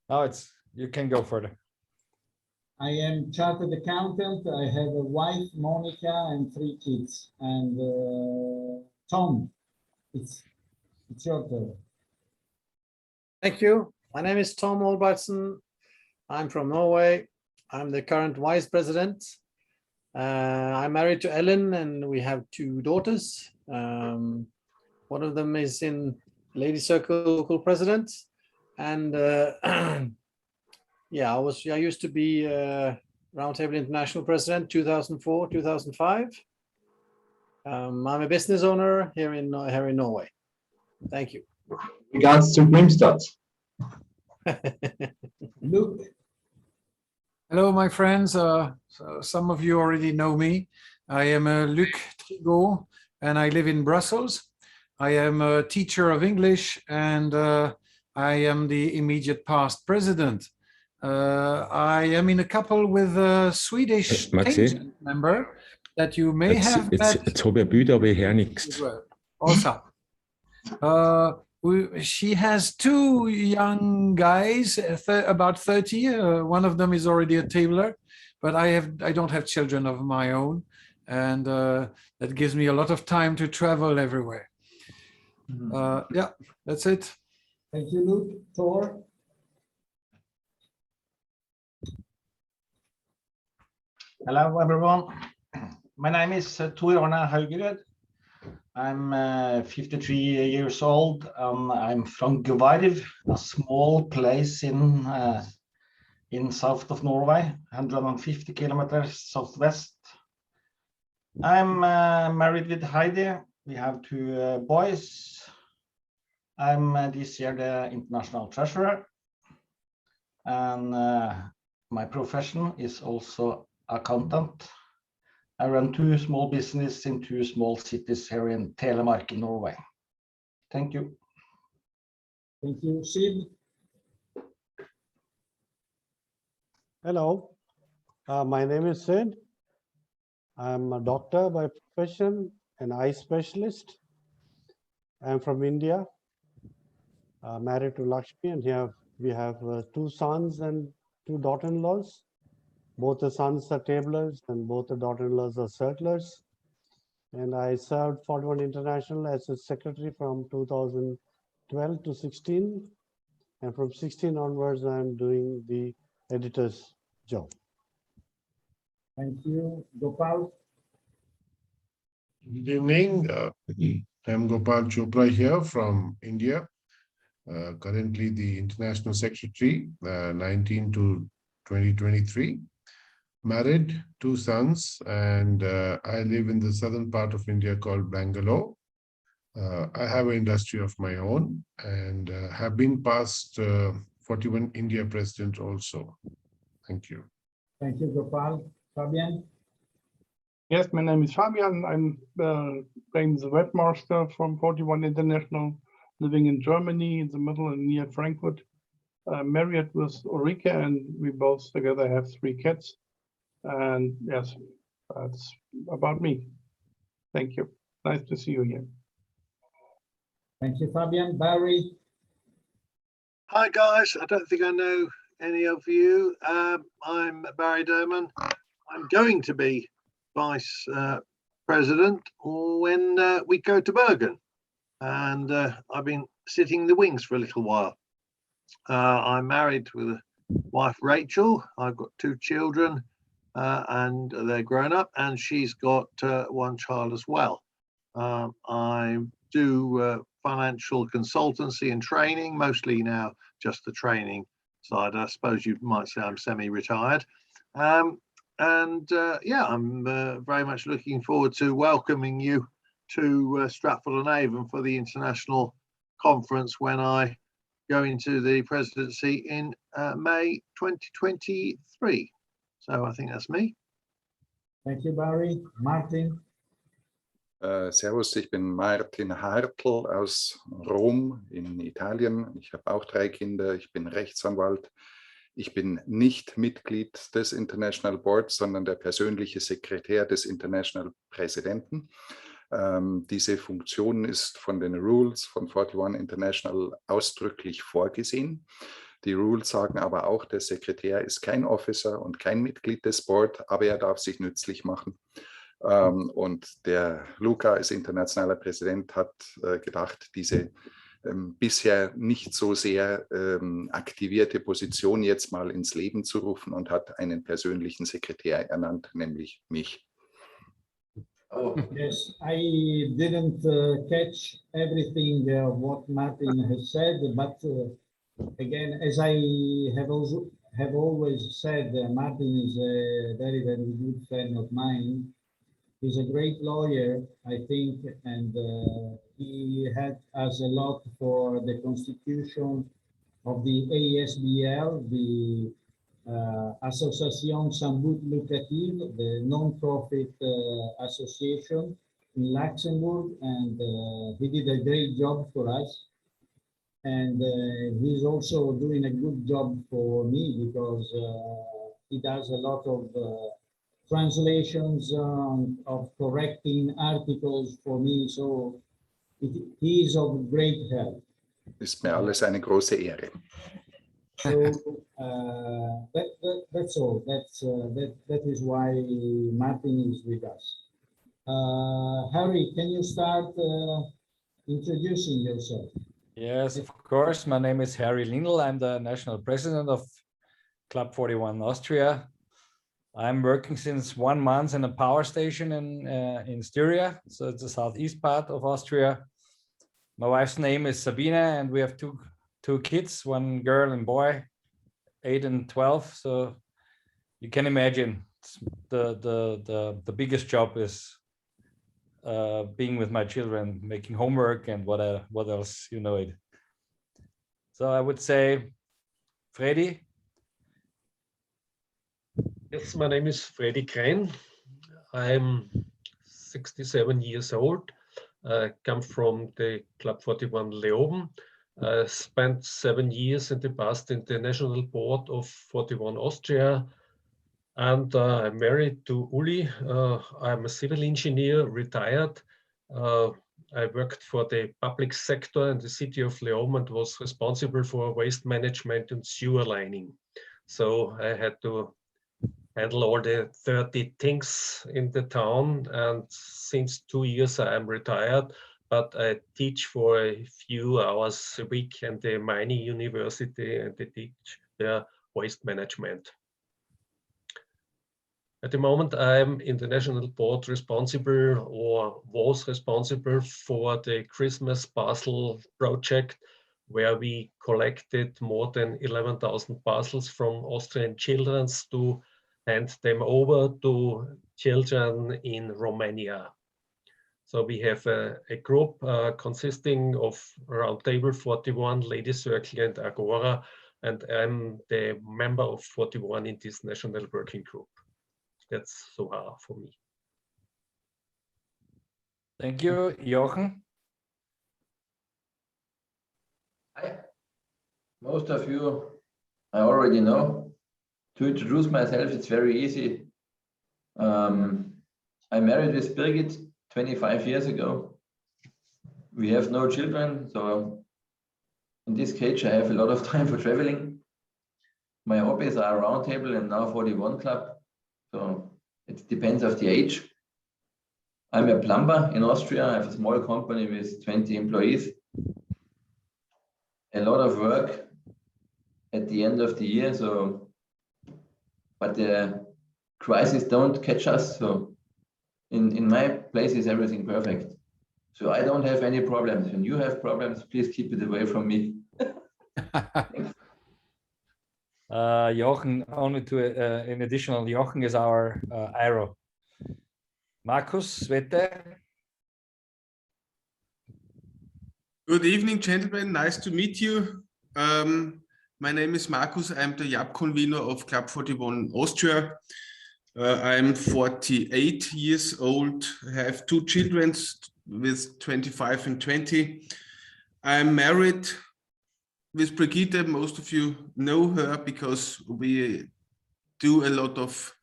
Now you can go further.
I am chartered accountant. I have a wife, Monica, and 3 kids. And Tom, it's your turn.
Thank you. My name is Tom Olbertsen. I'm from Norway. I'm the current vice president. I'm married to Ellen, and we have 2 daughters. One of them is in Lady Circle local president. And yeah, I used to be Roundtable International president, 2004, 2005. I'm a business owner here in Norway. Thank you.
Regards to Grimstad.
Luke.
Hello, my friends. So some of you already know me. I am Luc Trigot, and I live in Brussels. I am a teacher of English, and I am the immediate past president. I am in a couple with a Swedish member that you may have met.
Jetzt habe ich Bilder, aber ich höre nichts.
Awesome. She has 2 young guys, about 30. One of them is already a tabler, but I don't have children of my own, and that gives me a lot of time to travel everywhere. Yeah, that's it.
Thank you, Luke. Thor.
Hello, everyone. My name is Tor Arne Haugerud. I'm 53 years old. I'm from Gvarv, a small place in south of Norway, 150 kilometers southwest. I'm married with Heidi. We have 2 boys. I'm this year the international treasurer, and my profession is also accountant. I run 2 small businesses in 2 small cities here in Telemark in Norway. Thank you.
Thank you, Sid.
Hello, my name is Sid. I'm a doctor by profession, an eye specialist. I'm from India, married to Lakshmi, and we have 2 sons and 2 daughters-in-laws. Both the sons are tablers and both the daughters-in-laws are circlers. And I served 41 International as a secretary from 2012 to 16. And from 16 onwards, I'm doing the editor's job.
Thank you. Gopal.
Good evening. I'm Gopal Chopra here from India. Currently the International Secretary, 19 to 2023. Married, 2 sons, and I live in the southern part of India called Bangalore. I have an industry of my own and have been past 41 India president also. Thank you.
Thank you, Gopal. Fabian.
Yes, my name is Fabian. I'm playing the webmaster from 41 International, living in Germany, in the middle and near Frankfurt. Married with Ulrike, and we both together have 3 kids. And yes, that's about me. Thank you. Nice to see you here.
Thank you, Fabian. Barry?
Hi guys, I don't think I know any of you. I'm Barry Derman. I'm going to be Vice President when we go to Bergen. And I've been sitting in the wings for a little while. I'm married with a wife, Rachel. I've got 2 children and they're grown up, and she's got 1 child as well. I do financial consultancy and training, mostly now just the training side. I suppose you might say I'm semi-retired. Yeah, I'm very much looking forward to welcoming you to Stratford-on-Avon for the international conference when I go into the presidency in May 2023. So I think that's me.
Thank you, Barry. Martin?
Servus, ich bin Martin Hartl aus Rom in Italien. Ich habe auch 3 Kinder. Ich bin Rechtsanwalt. Ich bin nicht Mitglied des International Boards, sondern der persönliche Sekretär des International Präsidenten. Diese Funktion ist von den Rules von 41 International ausdrücklich vorgesehen. Die Rules sagen aber auch, der Sekretär ist kein Officer und kein Mitglied des Board, aber er darf sich nützlich machen. Und der Luca als internationaler Präsident hat gedacht, diese bisher nicht so sehr aktivierte Position jetzt mal ins Leben zu rufen und hat einen persönlichen Sekretär ernannt, nämlich mich.
Oh. Yes, I didn't catch everything what Martin has said, but again, as I have always said, Martin is a very, very good friend of mine. He's a great lawyer, I think, and he helped us a lot for the constitution of the ASBL, the Association sans but lucrative, the non-profit association in Luxembourg, and he did a great job for us. And he's also doing a good job for me because he does a lot of translations of correcting articles for me, so he is of great help.
Ist mir alles eine große Ehre.
So that's all. That is why Martin is with us. Harry, can you start introducing yourself?
Yes, of course. My name is Harry Lindl. I'm the national president of Club 41 Austria. I'm working since 1 month in a power station in Styria, so it's the southeast part of Austria. My wife's name is Sabina, and we have two kids, 1 girl and boy, 8 and 12. So you can imagine the biggest job is being with my children, making homework and what else, you know it. So I would say, Freddy.
Yes, my name is Freddy Krenn. I'm 67 years old. I come from the Club 41 Leoben. I spent 7 years in the past in the national board of 41 Austria. And I'm married to Uli. I'm a civil engineer, retired. I worked for the public sector in the city of Leoben and was responsible for waste management and sewer lining. So I had to handle all the 30 things in the town, and since 2 years I am retired, but I teach for a few hours a week at the mining university, and I teach their waste management. At the moment I'm in the national board responsible, or was responsible, for the Christmas parcel project, where we collected more than 11,000 parcels from Austrian children to hand them over to children in Romania. So we have a group consisting of Round Table 41, Lady Circle and Agora, and I'm the member of 41 in this national working group. That's so hard for me.
Thank you, Jochen.
Hi. Most of you I already know. To introduce myself, it's very easy. I married with Birgit 25 years ago. We have no children, so in this case, I have a lot of time for traveling. My hobbies are Roundtable and Now 41 Club, so it depends of the age. I'm a plumber in Austria. I have a small company with 20 employees. A lot of work at the end of the year, so but the crisis don't catch us. So in my place is everything perfect. So I don't have any problems. When you have problems, please keep it away from me.
Jochen, only to in additional, Jochen is our IRO. Markus Wette.
Good evening, gentlemen. Nice to meet you. My name is Markus. I'm the YAP convener of Club 41 Austria. I'm 48 years old. I have 2 children with 25 and 20. I'm married with Brigitte. Most of you know her because we do a lot of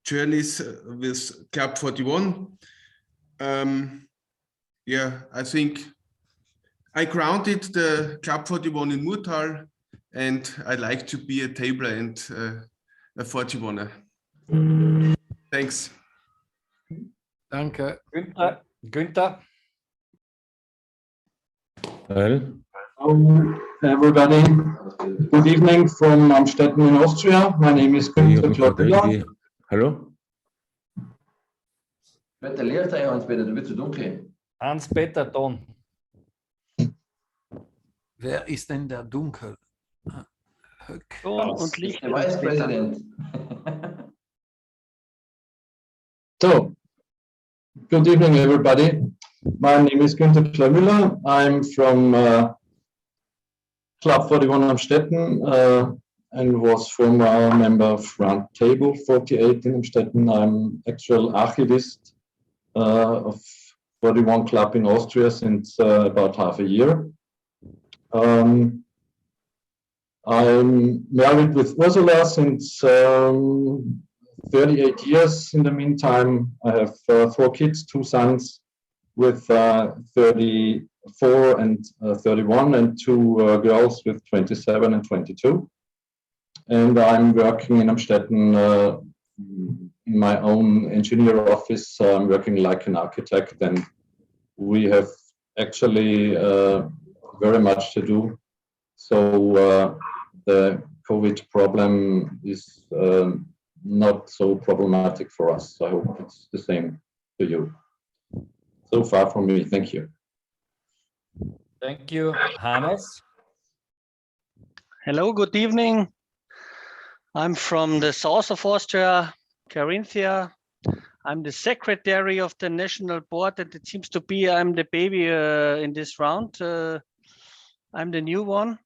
journeys with Club 41. Yeah, I think I grounded the Club 41 in Murtal, and I like to be a tabler and a 41er. Thanks.
Danke.
Günther.
Well,
Hello, everybody. Good evening from Amstetten in Austria. My name is Günther Klöppler.
Hallo?
Wetter Licht, Hans-Peter, du bist zu dunkel.
Hans-Peter Ton.
Wer ist denn der Dunkel?
Ton und Licht. Der Vice President.
So, good evening, everybody. My name is Günther Klöppler. I'm from Club 41 Amstetten and was former member of Roundtable 48 in Amstetten. I'm actual archivist of 41 Club in Austria since about half a year. I'm married with Ursula since 38 years. In the meantime, I have 4 kids, 2 sons with 34 and 31, and 2 girls with 27 and 22. And I'm working in Amstetten in my own engineer office. I'm working like an architect, and we have actually very much to do. So the COVID problem is not so problematic for us. I hope it's the same to you. So far from me, thank you.
Thank you, Hannes.
Hello, good evening. I'm from the south of Austria, Carinthia. I'm the secretary of the national board, and it seems to be I'm the baby in this round. I'm the new one.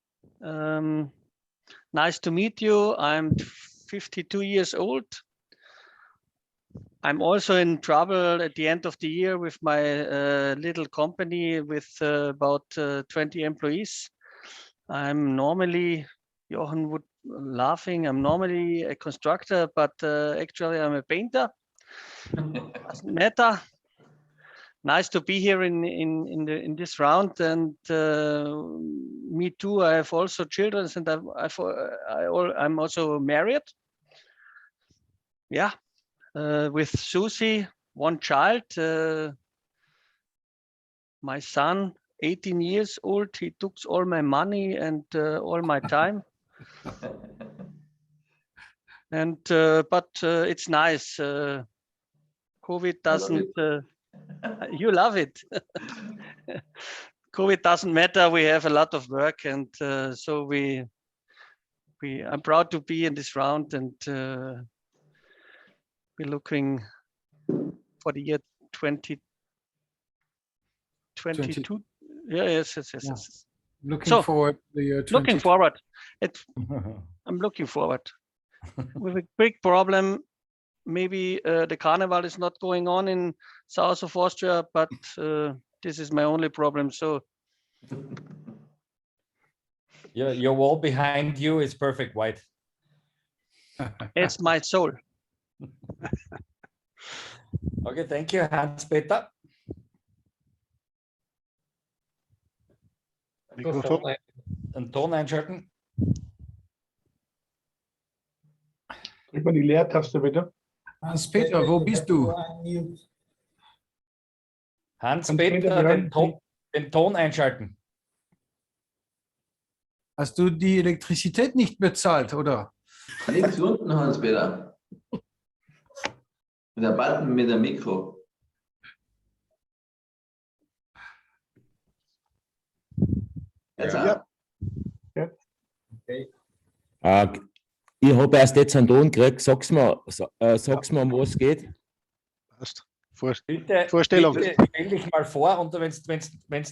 Nice to meet you. I'm 52 years old. I'm also in trouble at the end of the year with my little company with about 20 employees. I'm normally, Jochen would laughing, I'm normally a constructor, but actually I'm a painter. Doesn't matter. Nice to be here in this round, and me too. I have also children, and I'm also married. Yeah, with Susie, 1 child. My son, 18 years old. He took all my money and all my time. And but it's nice. COVID doesn't. You love it. COVID doesn't matter. We have a lot of work, and so I'm proud to be in this round, and we're looking for the year 2022. Yeah, yes.
Looking forward to the year 2022.
Looking forward. I'm looking forward. With a big problem, maybe the carnival is not going on in south of Austria, but this is my only problem. So
Your wall behind you is perfect white.
it's my soul.
Okay, thank you, Hans-Peter. Mikrofon und Ton einschalten.
Drück mal die Leertaste bitte.
Hans-Peter, wo bist du?
Hans-Peter, den Ton einschalten.
Hast du die Elektrizität nicht bezahlt, oder?
Links unten, Hans-Peter. Der Button mit dem Mikro. Jetzt
Ja.
Okay.
Ich habe erst jetzt einen Ton gekriegt. Sag's mir, um was es geht.
Bitte,
Vorstellung.
Bitte stell dich mal vor und wenn du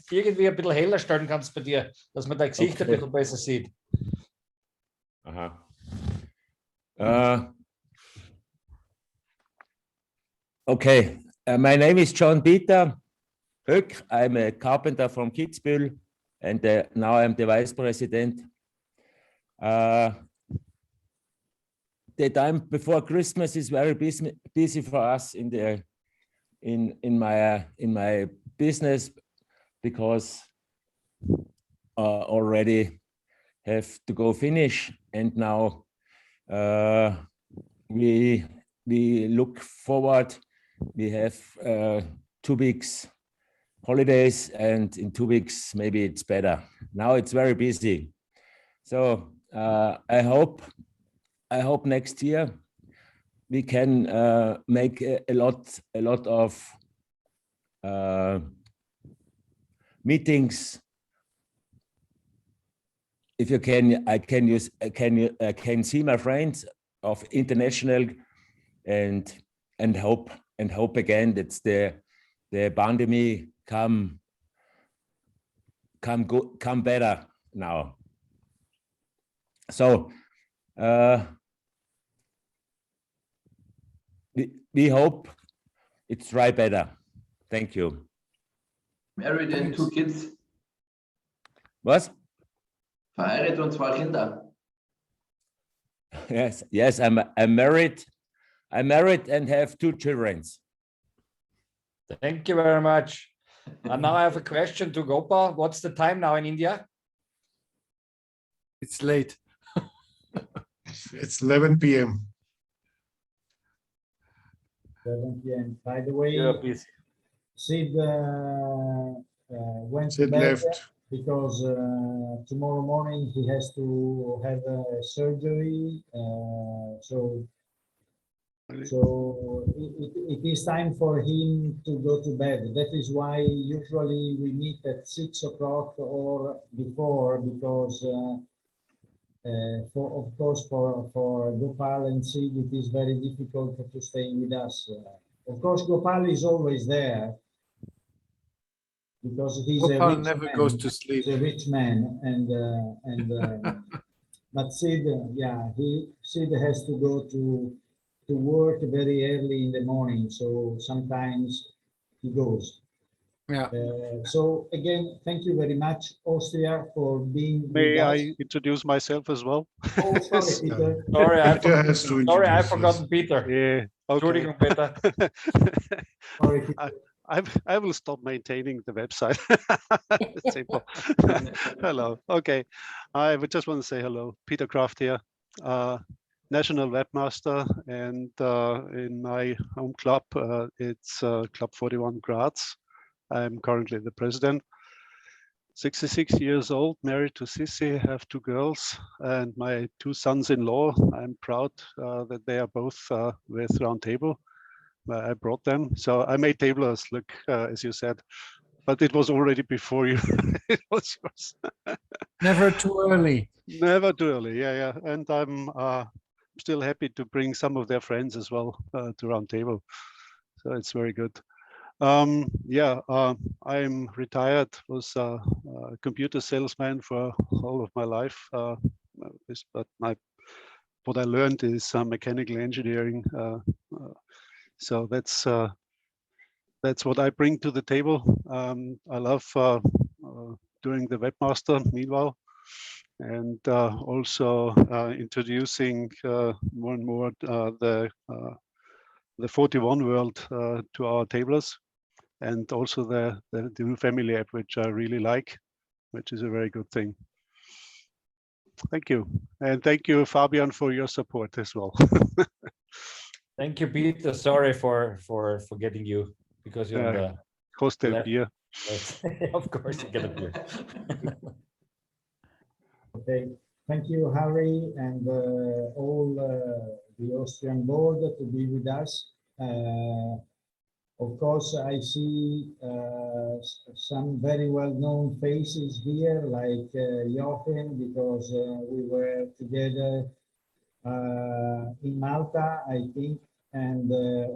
irgendwie ein bisschen heller stellen kannst bei dir, dass man dein Gesicht ein bisschen besser sieht.
Aha. Okay, my name is John Peter Höck. I'm a carpenter from Kitzbühel, and now I'm the vice president. The time before Christmas is very busy for us in my business, because already have to go finish, and now we look forward. We have 2 weeks holidays, and in 2 weeks maybe it's better. Now it's very busy, so I hope next year we can make a lot of meetings. If you can, I can see my friends of international, and hope again that the pandemic come better now. So we hope it's right better. Thank you.
Married and 2 kids.
Was?
Verheiratet und 2 Kinder.
Yes, I'm married. I'm married and have 2 children.
Thank you very much. And now I have a question to Gopal. What's the time now in India?
It's late.
It's 11 p.m.
7 p.m. By the way, Sid went to
Sid
bed
left.
because tomorrow morning he has to have a surgery. So it is time for him to go to bed. That is why usually we meet at 6 o'clock or before, because of course for Gopal and Sid it is very difficult to stay with us. Of course Gopal is always there because he's
Gopal
a rich
never
man.
goes to sleep.
He's a rich man, and but Sid, Sid has to go to work very early in the morning, so sometimes he goes.
Yeah.
So again, thank you very much, Austria, for being
May
with us.
I introduce myself as well?
Oh, sorry, Peter.
Sorry, I
Peter has to
I've
introduce
forgotten
us.
Peter.
Yeah, okay.
Entschuldigung, Peter.
Sorry, Peter.
I will stop maintaining the website. Simple. Hello. Okay. I would just want to say hello. Peter Kraft here, national webmaster, and in my home club, it's Club 41 Graz. I'm currently the president. 66 years old, married to Sissi, have 2 girls, and my 2 sons-in-law. I'm proud that they are both with Roundtable. I brought them. So I made tablers, look, as you said, but it was already before you. It was yours.
Never too early.
Never too early, yeah. And I'm still happy to bring some of their friends as well to Roundtable. So it's very good. I'm retired, was a computer salesman for all of my life, but my what I learned is mechanical engineering. So that's what I bring to the table. I love doing the webmaster meanwhile, and also introducing more and more the 41 world to our tablers, and also the new family app, which I really like, which is a very good thing. Thank you. And thank you, Fabian, for your support as well.
Thank you, Peter. Sorry for forgetting you, because you're the
cost a beer.
Yes. Of course, you get a beer.
Okay, thank you, Harry, and all the Austrian board to be with us. Of course, I see some very well-known faces here, like Jochen, because we were together in Malta, I think, and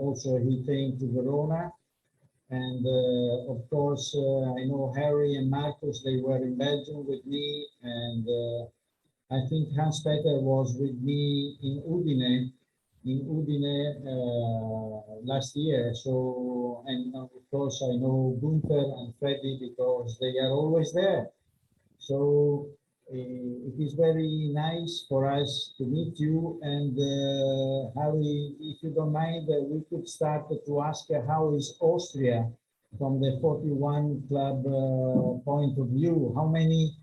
also he came to Verona. And of course, I know Harry and Marcus, they were in Belgium with me, and I think Hans-Peter was with me in Udine last year. So, and of course, I know Gunther and Freddy because they are always there. So it is very nice for us to meet you. And Harry, if you don't mind, we could start to ask how is Austria from the 41 club point of view? How many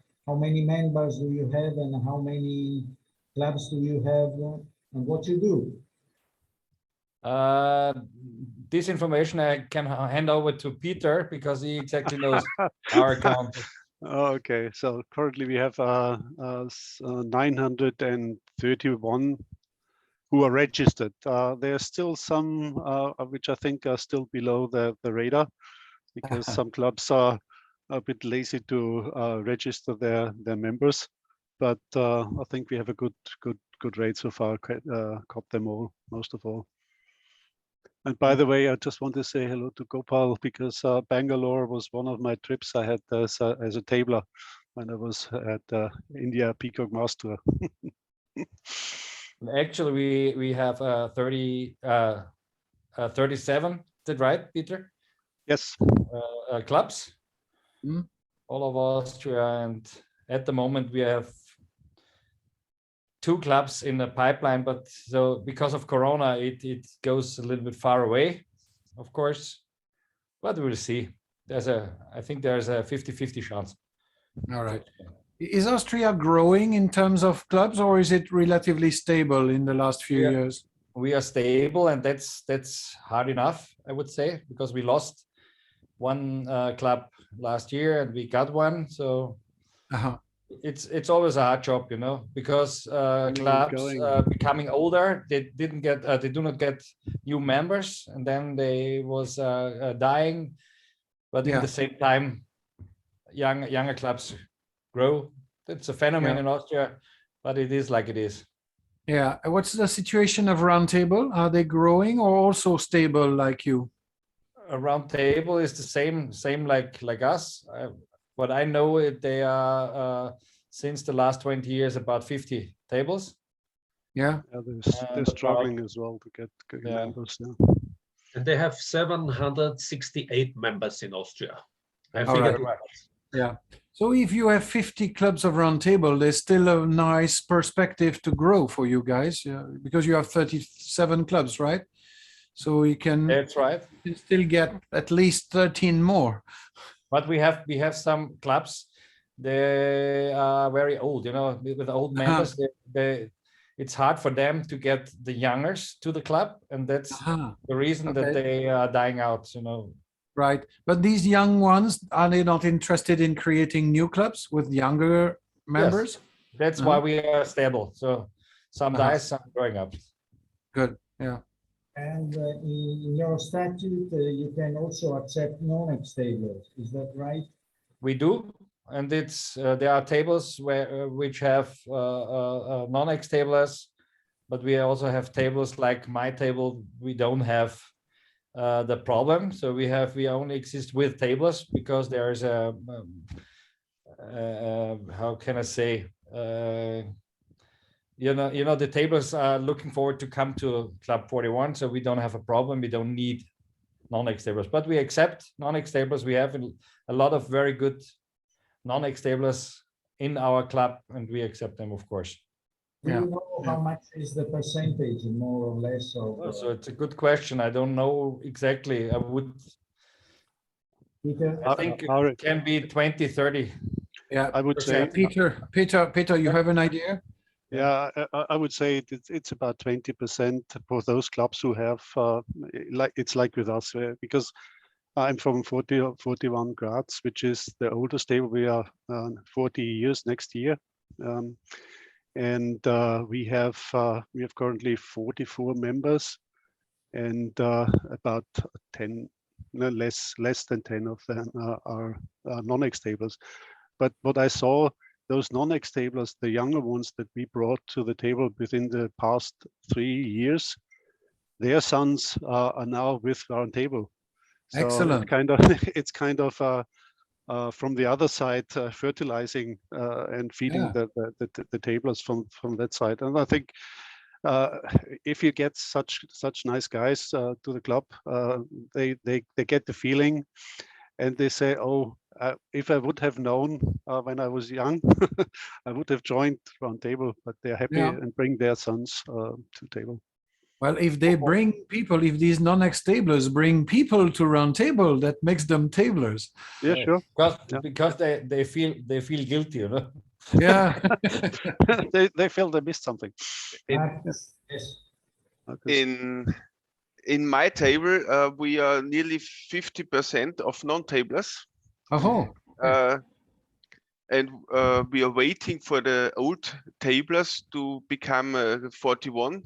members do you have, and how many clubs do you have, and what you do?
This information I can hand over to Peter, because he exactly knows our account.
Okay, so currently we have 931 who are registered. There are still some which I think are still below the radar, because some clubs are a bit lazy to register their members. But I think we have a good rate so far. Caught them all, most of all. And by the way, I just want to say hello to Gopal, because Bangalore was one of my trips I had as a tabler when I was at India Peacock Master.
Actually, we have 37. Is that right, Peter?
Yes.
Clubs, all of Austria, and at the moment we have 2 clubs in the pipeline, but so because of Corona, it goes a little bit far away, of course, but we'll see. I think there's a 50-50 chance.
All right. Is Austria growing in terms of clubs, or is it relatively stable in the last few years?
We are stable, and that's hard enough, I would say, because we lost one club last year and we got one. So it's always a hard job, you know, because clubs becoming older, they do not get new members, and then they was dying, but in the same time, younger clubs grow. It's a phenomenon in Austria, but it is like it is.
Yeah. What's the situation of Roundtable? Are they growing or also stable like you?
A Roundtable is the same like us. What I know, they are since the last 20 years about 50 tables.
Yeah, they're struggling as well to get members now.
And they have 768 members in Austria. I
All
figured
right. Yeah. So if you have 50 clubs of Roundtable, there's still a nice perspective to grow for you guys, because you have 37 clubs, right? So you can.
That's right.
You can still get at least 13 more.
But we have some clubs. They are very old, you know, with old members. It's hard for them to get the youngers to the club, and that's the reason that they are dying out, you know.
Right. But these young ones, are they not interested in creating new clubs with younger members?
Yes. That's why we are stable. So some dies, some growing up.
Good. Yeah.
And in your statute, you can also accept non-ex tablers. Is that right?
We do, and it's there are tables which have non-ex tablers, but we also have tables like my table. We don't have the problem, so we only exist with tablers, because there is a how can I say, the tablers are looking forward to come to Club 41, so we don't have a problem. We don't need non-X tablers, but we accept non-X tablers. We have a lot of very good non-X tablers in our club, and we accept them, of course.
Do you know how much is the percentage, more or less? Of,
So it's a good question. I don't know exactly. I think it can be 20, 30.
Yeah,
I would say.
Peter, you have an idea?
Yeah, I would say it's about 20% for those clubs who have, it's like with us, because I'm from 41 Graz, which is the oldest table. We are 40 years next year. And we have currently 44 members, and about 10, no, less than 10 of them are non-X tablers. But what I saw, those non-X tablers, the younger ones that we brought to the table within the past 3 years, their sons are now with Roundtable. So
Excellent.
It's kind of from the other side, fertilizing and feeding the tablers from that side. And I think if you get such nice guys to the club, they get the feeling, and they say, "Oh, if I would have known when I was young, I would have joined Roundtable." But they're happy and bring their sons to table.
Well, if they bring people, if these non-X tablers bring people to Roundtable, that makes them tablers.
Yeah, sure.
Because they feel guilty, you know.
Yeah.
they feel they missed something.
In my table, we are nearly 50% of non-tablers.
Oh.
And we are waiting for the old tablers to become 41.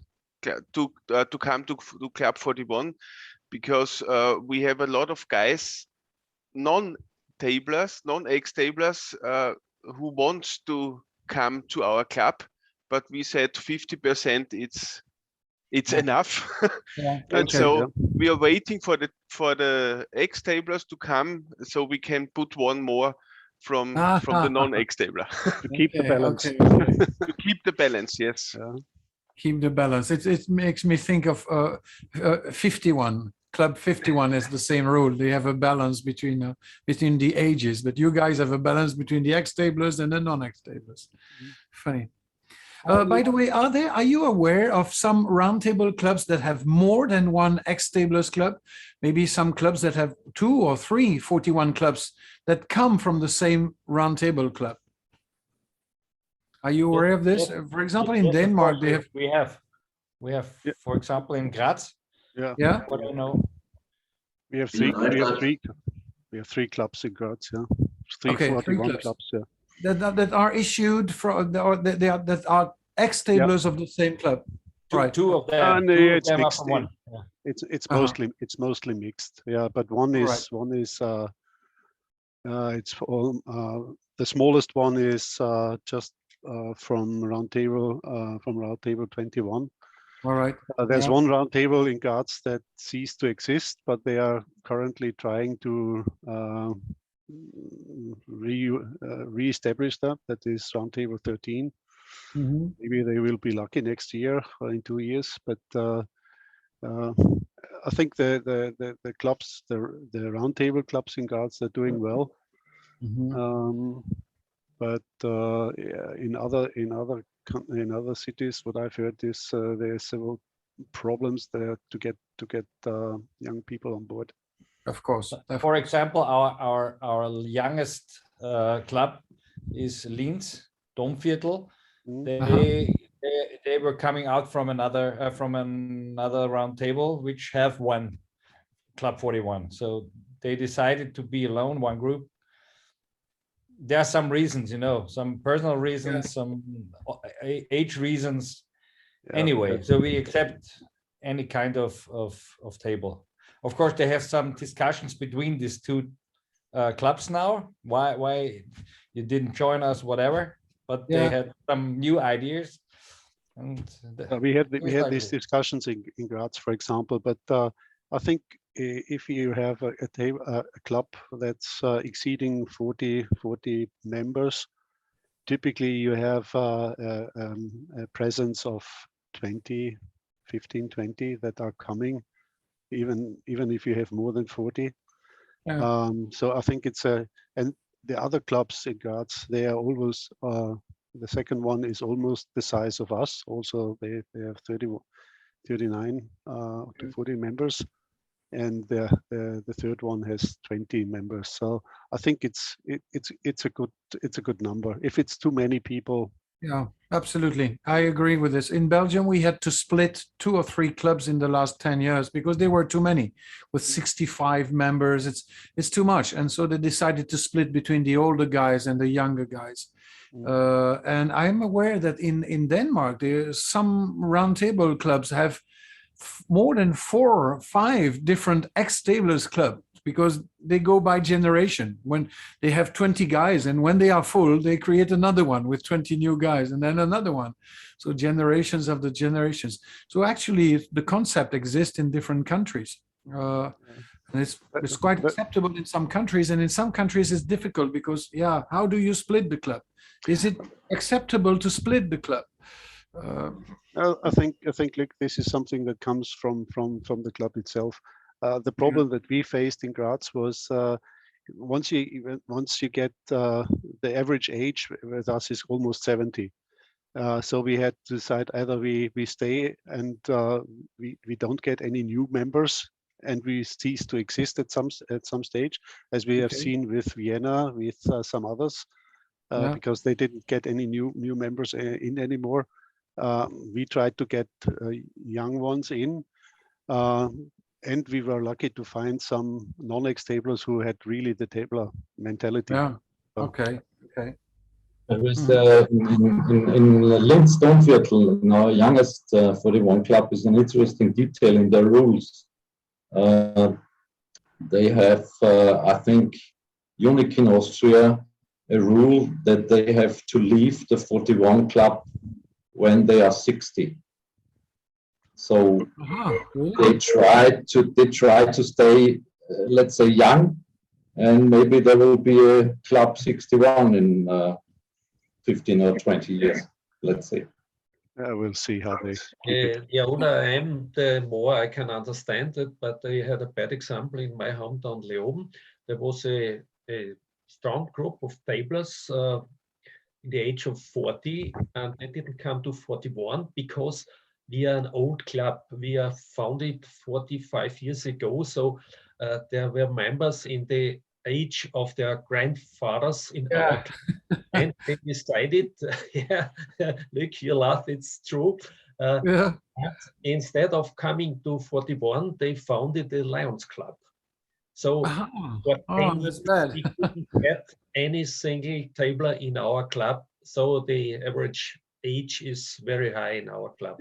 To come to Club 41, because we have a lot of guys, non-tablers, non-X tablers, who wants to come to our club, but we said 50% it's enough. And so we are waiting for the X tablers to come, so we can put one more from the non-X tabler
to keep the balance.
To keep the balance, yes.
Keep the balance. It makes me think of 51. Club 51 has the same rule. They have a balance between the ages, but you guys have a balance between the X tablers and the non-X tablers. Funny. By the way, are you aware of some Roundtable clubs that have more than one X tablers club? Maybe some clubs that have 2 or 3 41 clubs that come from the same Roundtable club. Are you aware of this? For example, in Denmark, they have.
We have, for example, in Graz.
Yeah.
What do you know?
We have three clubs in Graz. Yeah. Three 41 clubs. Yeah.
That are issued from that are X tablers of the same club. Right.
Two of them.
It's mixed. It's mostly mixed. Yeah, but one is it's all the smallest one is just from Roundtable 21.
All right.
There's one Roundtable in Graz that ceased to exist, but they are currently trying to re-establish that. That is Roundtable 13.
Mm-hmm.
Maybe they will be lucky next year or in 2 years, but I think the clubs, the Roundtable clubs in Graz, are doing well.
Mm-hmm.
But in other cities, what I've heard is there are several problems there to get young people on board.
Of course.
For example, our youngest club is Linz Domviertel. They were coming out from another Roundtable, which have one Club 41. So they decided to be alone, one group. There are some reasons, some personal reasons, some age reasons. Anyway, so we accept any kind of table. Of course, they have some discussions between these two clubs now. Why you didn't join us, whatever. But they had some new ideas. And
we had these discussions in Graz, for example. But I think if you have a club that's exceeding 40 members, typically you have a presence of 20, 15, 20 that are coming, even if you have more than 40.
Yeah.
So I think it's and the other clubs in Graz, they are almost, the second one is almost the size of us. Also, they have 39 to 40 members. And the third one has 20 members. So I think it's a good number. If it's too many people.
Yeah, absolutely. I agree with this. In Belgium, we had to split 2 or 3 clubs in the last 10 years because they were too many. With 65 members, it's too much. And so they decided to split between the older guys and the younger guys. And I'm aware that in Denmark, some roundtable clubs have more than 4 or 5 different ex-tablers clubs because they go by generation. When they have 20 guys and when they are full, they create another one with 20 new guys and then another one. So generations of the generations. So actually the concept exists in different countries. And it's quite acceptable in some countries, and in some countries it's difficult because, yeah, how do you split the club? Is it acceptable to split the club?
I think like this is something that comes from the club itself. The problem that we faced in Graz was once you get the average age with us is almost 70. So we had to decide either we stay and we don't get any new members and we cease to exist at some stage, as we have seen with Vienna, with some others, because they didn't get any new members in anymore. We tried to get young ones in, and we were lucky to find some non-ex-tablers who had really the tabler mentality.
Yeah. Okay.
There is in Linz Domviertel, our youngest 41 club, is an interesting detail in their rules. They have, I think, unique in Austria, a rule that they have to leave the 41 club when they are 60. So they try to stay, let's say, young, and maybe there will be a club 61 in 15 or 20 years, let's say.
We'll see how they.
The older I am, the more I can understand it. But I had a bad example in my hometown, Leoben. There was a strong group of tablers in the age of 40, and they didn't come to 41 because we are an old club. We are founded 45 years ago, so there were members in the age of their grandfathers in our club. And they decided, look, you laugh, it's true. Instead of coming to 41, they founded the Lions Club. So
that's bad.
we couldn't get any single tabler in our club. So the average age is very high in our club.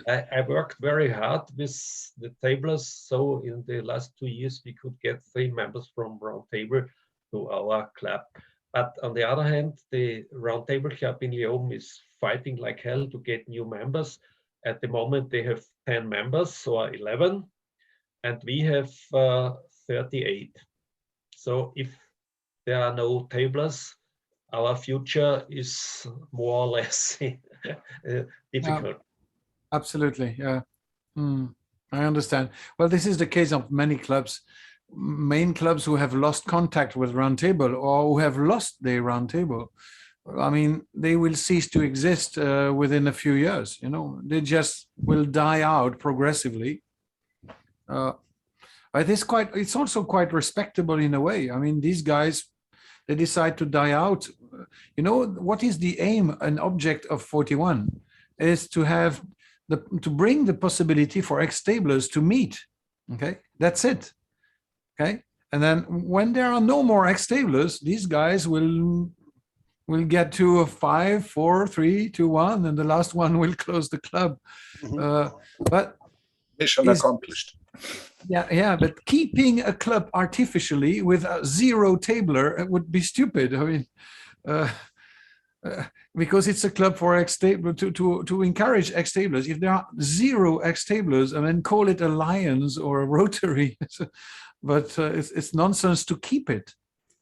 I worked very hard with the tablers. So in the last 2 years, we could get 3 members from Roundtable to our club. But on the other hand, the Roundtable Club in Leoben is fighting like hell to get new members. At the moment, they have 10 members or 11, and we have 38. So if there are no tablers, our future is more or less difficult.
Absolutely, yeah. I understand. Well, this is the case of many clubs, main clubs who have lost contact with Roundtable or who have lost their Roundtable. I mean, they will cease to exist within a few years. You know, they just will die out progressively. It's also quite respectable in a way. I mean, these guys, they decide to die out. You know, what is the aim and object of 41 is to have to bring the possibility for ex-tablers to meet. Okay, that's it. Okay, and then when there are no more ex-tablers, these guys will get to a 5, 4, 3, 2, 1, and the last one will close the club. But
mission accomplished.
Yeah, but keeping a club artificially with a 0 tabler would be stupid. I mean, because it's a club for ex-table to encourage ex-tablers. If there are 0 ex-tablers, and then call it a Lions or a Rotary, but it's nonsense to keep it.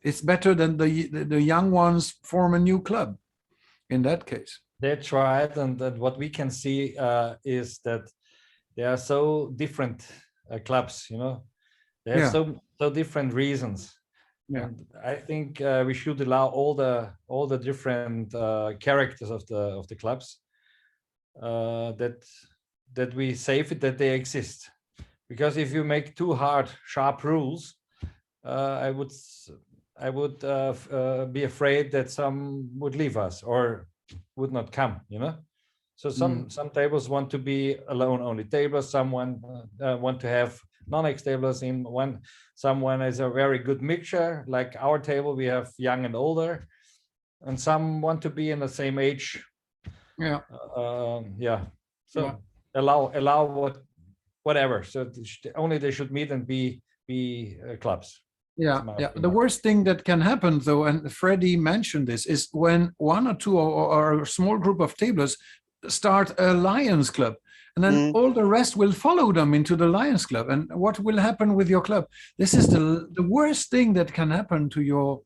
It's better than the young ones form a new club in that case.
That's right. And what we can see is that there are so different clubs, you know, they have so different reasons.
Yeah.
And I think we should allow all the different characters of the clubs that we save it, that they exist. Because if you make too hard, sharp rules, I would be afraid that some would leave us or would not come, you know. So some tables want to be alone only tables. Someone want to have non-X tables in one. Someone is a very good mixture, like our table. We have young and older, and some want to be in the same age.
Yeah.
So allow whatever. So only they should meet and be clubs.
Yeah. The worst thing that can happen, though, and Freddie mentioned this, is when one or two or a small group of tablers start a Lions Club, and then all the rest will follow them into the Lions Club. And what will happen with your club? This is the worst thing that can happen to your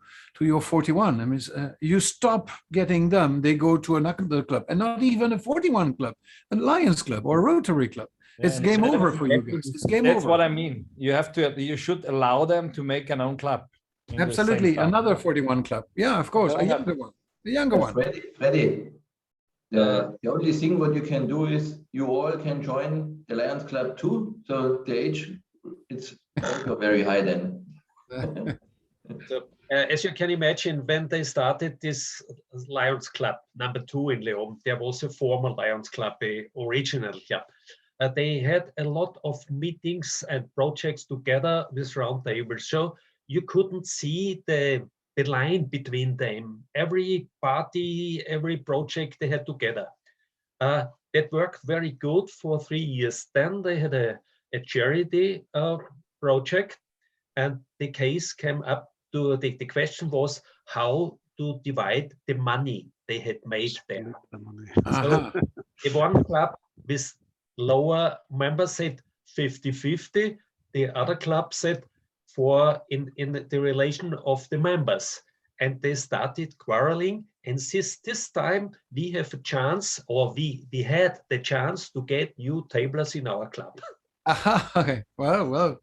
41. I mean, you stop getting them, they go to another club, and not even a 41 club, a Lions Club or a Rotary Club. It's game over for you guys. It's game over.
That's what I mean. You should allow them to make an own club.
Absolutely, another 41 club. Yeah, of course, a younger one, a younger one.
Freddie, the only thing what you can do is you all can join the Lions Club too. So the age, it's also very high then.
So, as you can imagine, when they started this Lions Club #2 in Leoben, there was a former Lions Club, a original club. They had a lot of meetings and projects together with round tables. So you couldn't see the line between them. Every party, every project they had together. That worked very good for 3 years. Then they had a charity project, and the case came up to the question was how to divide the money they had made there. So the one club with lower members said 50-50. The other club said in the relation of the members, and they started quarreling. And this time we have a chance, or we had the chance to get new tablers in our club.
Okay. Well,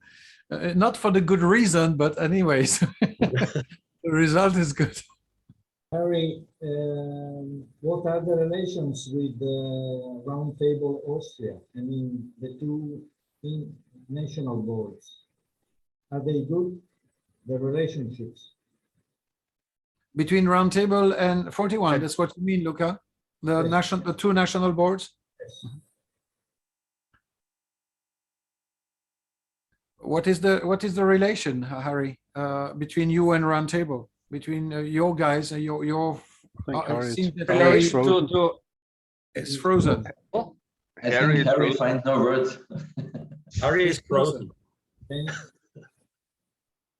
not for the good reason, but anyways, the result is good.
Harry, what are the relations with the Roundtable Austria? I mean, the two national boards. Are they good, the relationships?
Between Roundtable and 41, that's what you mean, Luca? The two national boards?
Yes.
What is the relation, Harry, between you and Roundtable? Between your guys and your it's frozen.
I think Harry finds no words.
Harry is frozen.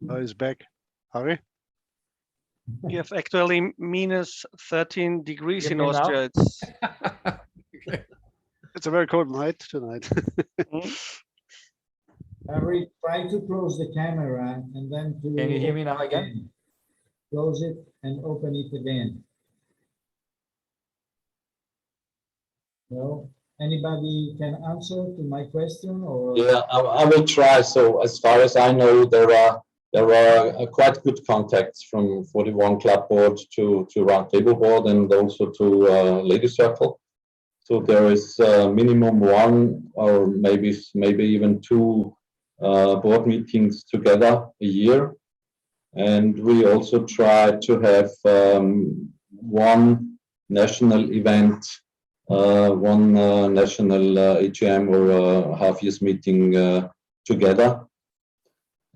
Oh, he's back. Harry?
We have actually minus 13 degrees in Austria.
It's a very cold night tonight.
Harry, try to close the camera and then to...
Can you hear me now again?
Close it and open it again. No? Anybody can answer to my question, or?
Yeah, I will try. So as far as I know, there are quite good contacts from 41 Club Board to Roundtable Board and also to Lady Circle. So there is minimum one or maybe even two board meetings together a year. And we also try to have one national event, one national AGM or a half-year's meeting together.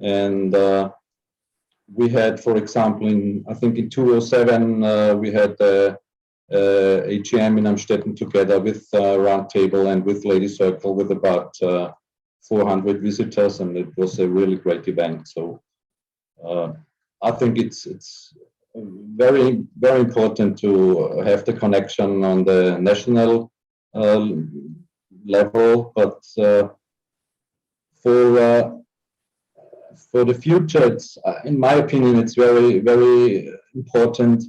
And we had, for example, I think in 2007, we had the AGM in Amstetten together with Roundtable and with Lady Circle with about 400 visitors, and it was a really great event. So I think it's very, very important to have the connection on the national level, but for for the future, it's, in my opinion, it's very, very important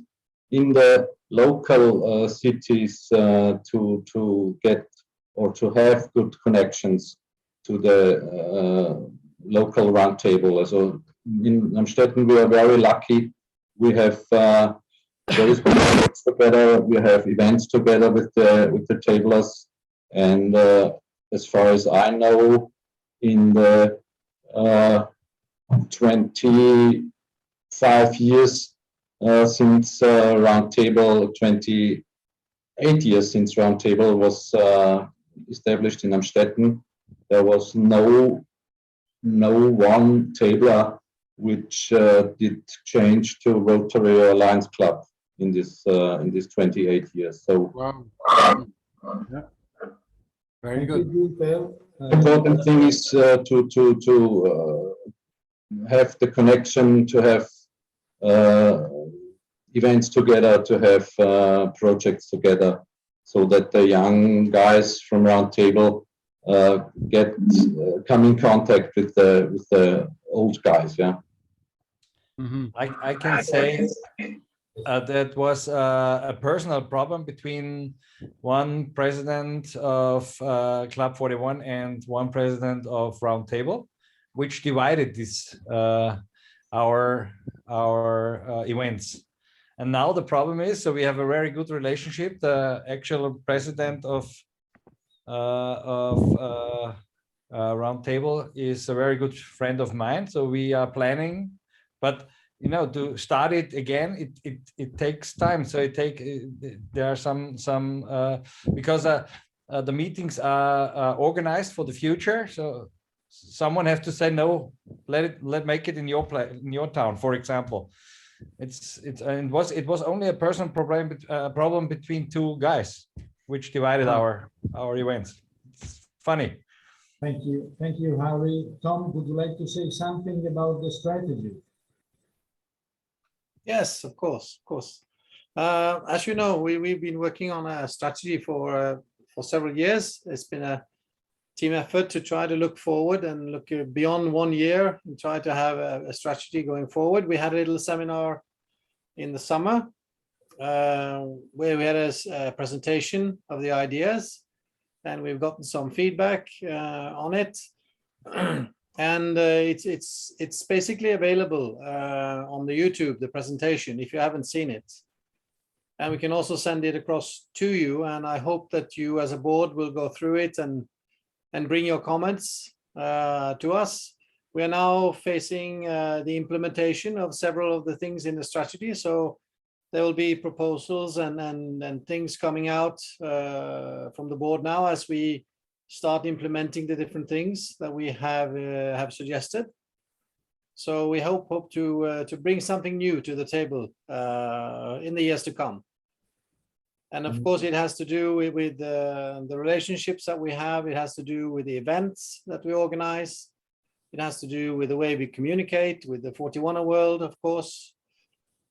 in the local cities to get or to have good connections to the local roundtable. So in Amstetten, we are very lucky. We have very good projects together. We have events together with the tablers, and as far as I know, in the 25 years since Roundtable, 28 years since Roundtable was established in Amstetten, there was no one tabler which did change to Rotary or Lions Club in this 28 years. So
wow. Yeah. Very good.
Important thing is to have the connection, to have events together, to have projects together, so that the young guys from Roundtable come in contact with the old guys. Yeah.
I can say that was a personal problem between one president of Club 41 and one president of Roundtable, which divided this our events. And now the problem is, so we have a very good relationship. The actual president of Roundtable is a very good friend of mine. So we are planning, but you know, to start it again, it takes time. So there are some because the meetings are organized for the future. So someone has to say no. Let make it in your town, for example. It was only a personal problem between two guys, which divided our events. It's funny.
Thank you, Harry. Tom, would you like to say something about the strategy?
Yes, of course. As you know, we've been working on a strategy for several years. It's been a team effort to try to look forward and look beyond 1 year and try to have a strategy going forward. We had a little seminar in the summer where we had a presentation of the ideas, and we've gotten some feedback on it. And it's basically available on the YouTube, the presentation, if you haven't seen it. And we can also send it across to you. And I hope that you as a board will go through it and bring your comments to us. We are now facing the implementation of several of the things in the strategy. So there will be proposals and things coming out from the board now as we start implementing the different things that we have suggested. So we hope to bring something new to the table in the years to come. And of course, it has to do with the relationships that we have. It has to do with the events that we organize. It has to do with the way we communicate with the 41er world, of course.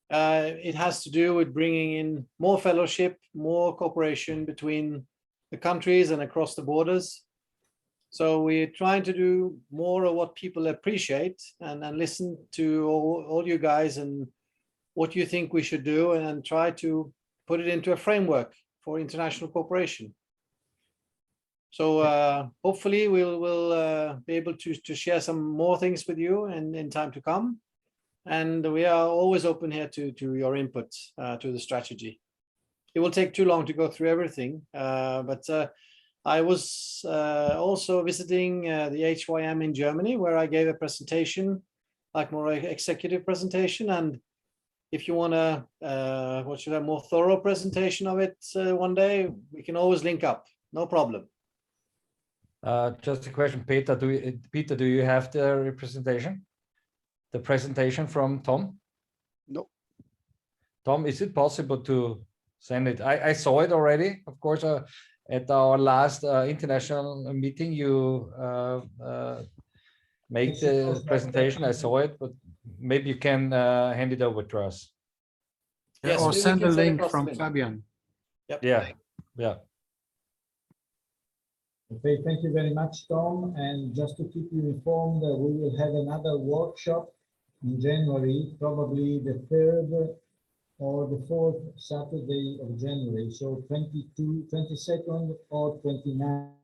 It has to do with bringing in more fellowship, more cooperation between the countries and across the borders. So we're trying to do more of what people appreciate and listen to all you guys and what you think we should do, and try to put it into a framework for international cooperation. So hopefully we'll be able to share some more things with you in time to come. And we are always open here to your input to the strategy. It will take too long to go through everything, but I was also visiting the HYM in Germany, where I gave a presentation, like more executive presentation. And if you want a more thorough presentation of it one day, we can always link up, no problem.
Just a question, Peter. Do you have the presentation from Tom?
No.
Tom, is it possible to send it? I saw it already, of course, at our last international meeting. You make the presentation. I saw it, but maybe you can hand it over to us.
Yes, or send a link from Fabian.
Yep.
Yeah.
Okay, thank you very much, Tom. And just to keep you informed, we will have another workshop in January, probably the 3rd or the 4th Saturday of January. So 22nd or 29th.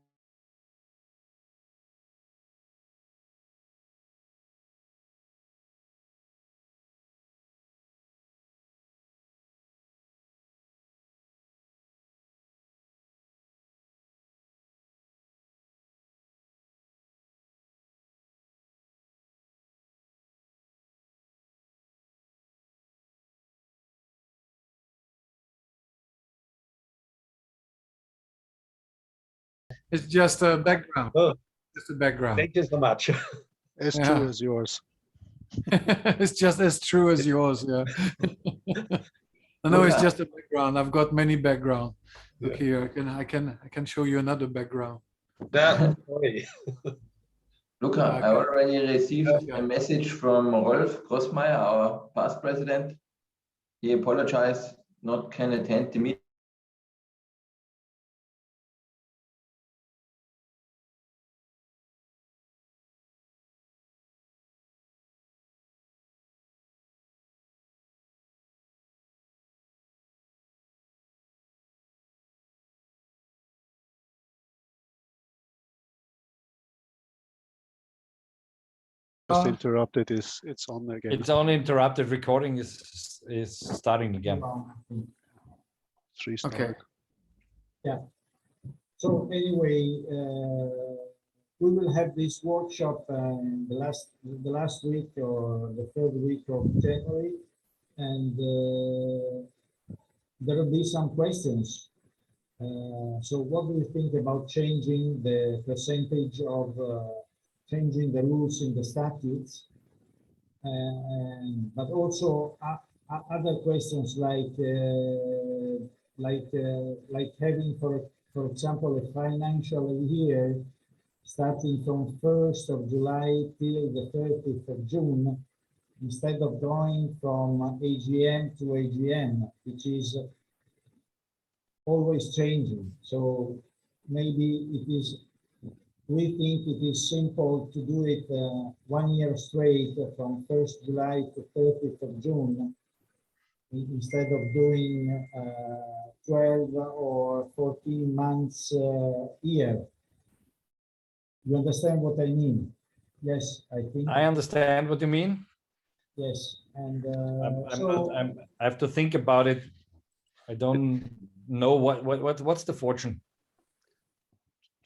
It's just a background.
Oh,
Just a background.
thank you so much.
As
Yeah.
true as yours.
It's just as true as yours. Yeah. No, it's just a background. I've got many background. Look here. I can show you another background.
Luca, I already received a message from Rolf Grossmeier, our past president. He apologized, not can attend the meeting.
Just interrupted. It's on again.
It's on interrupted. Recording is starting again.
It's restarted.
Okay. Yeah. So anyway, we will have this workshop the last week or the 3rd week of January, and there will be some questions. So what do you think about changing the percentage of changing the rules in the statutes, but also other questions like having, for example, a financial year starting from 1st of July till the 30th of June, instead of going from AGM to AGM, which is always changing. So maybe we think it is simple to do it 1 year straight from 1st July to 30th of June, instead of doing 12 or 14 months year. You understand what I mean? Yes, I think.
I understand what you mean.
Yes, and
I have to think about it. I don't know what's the fortune.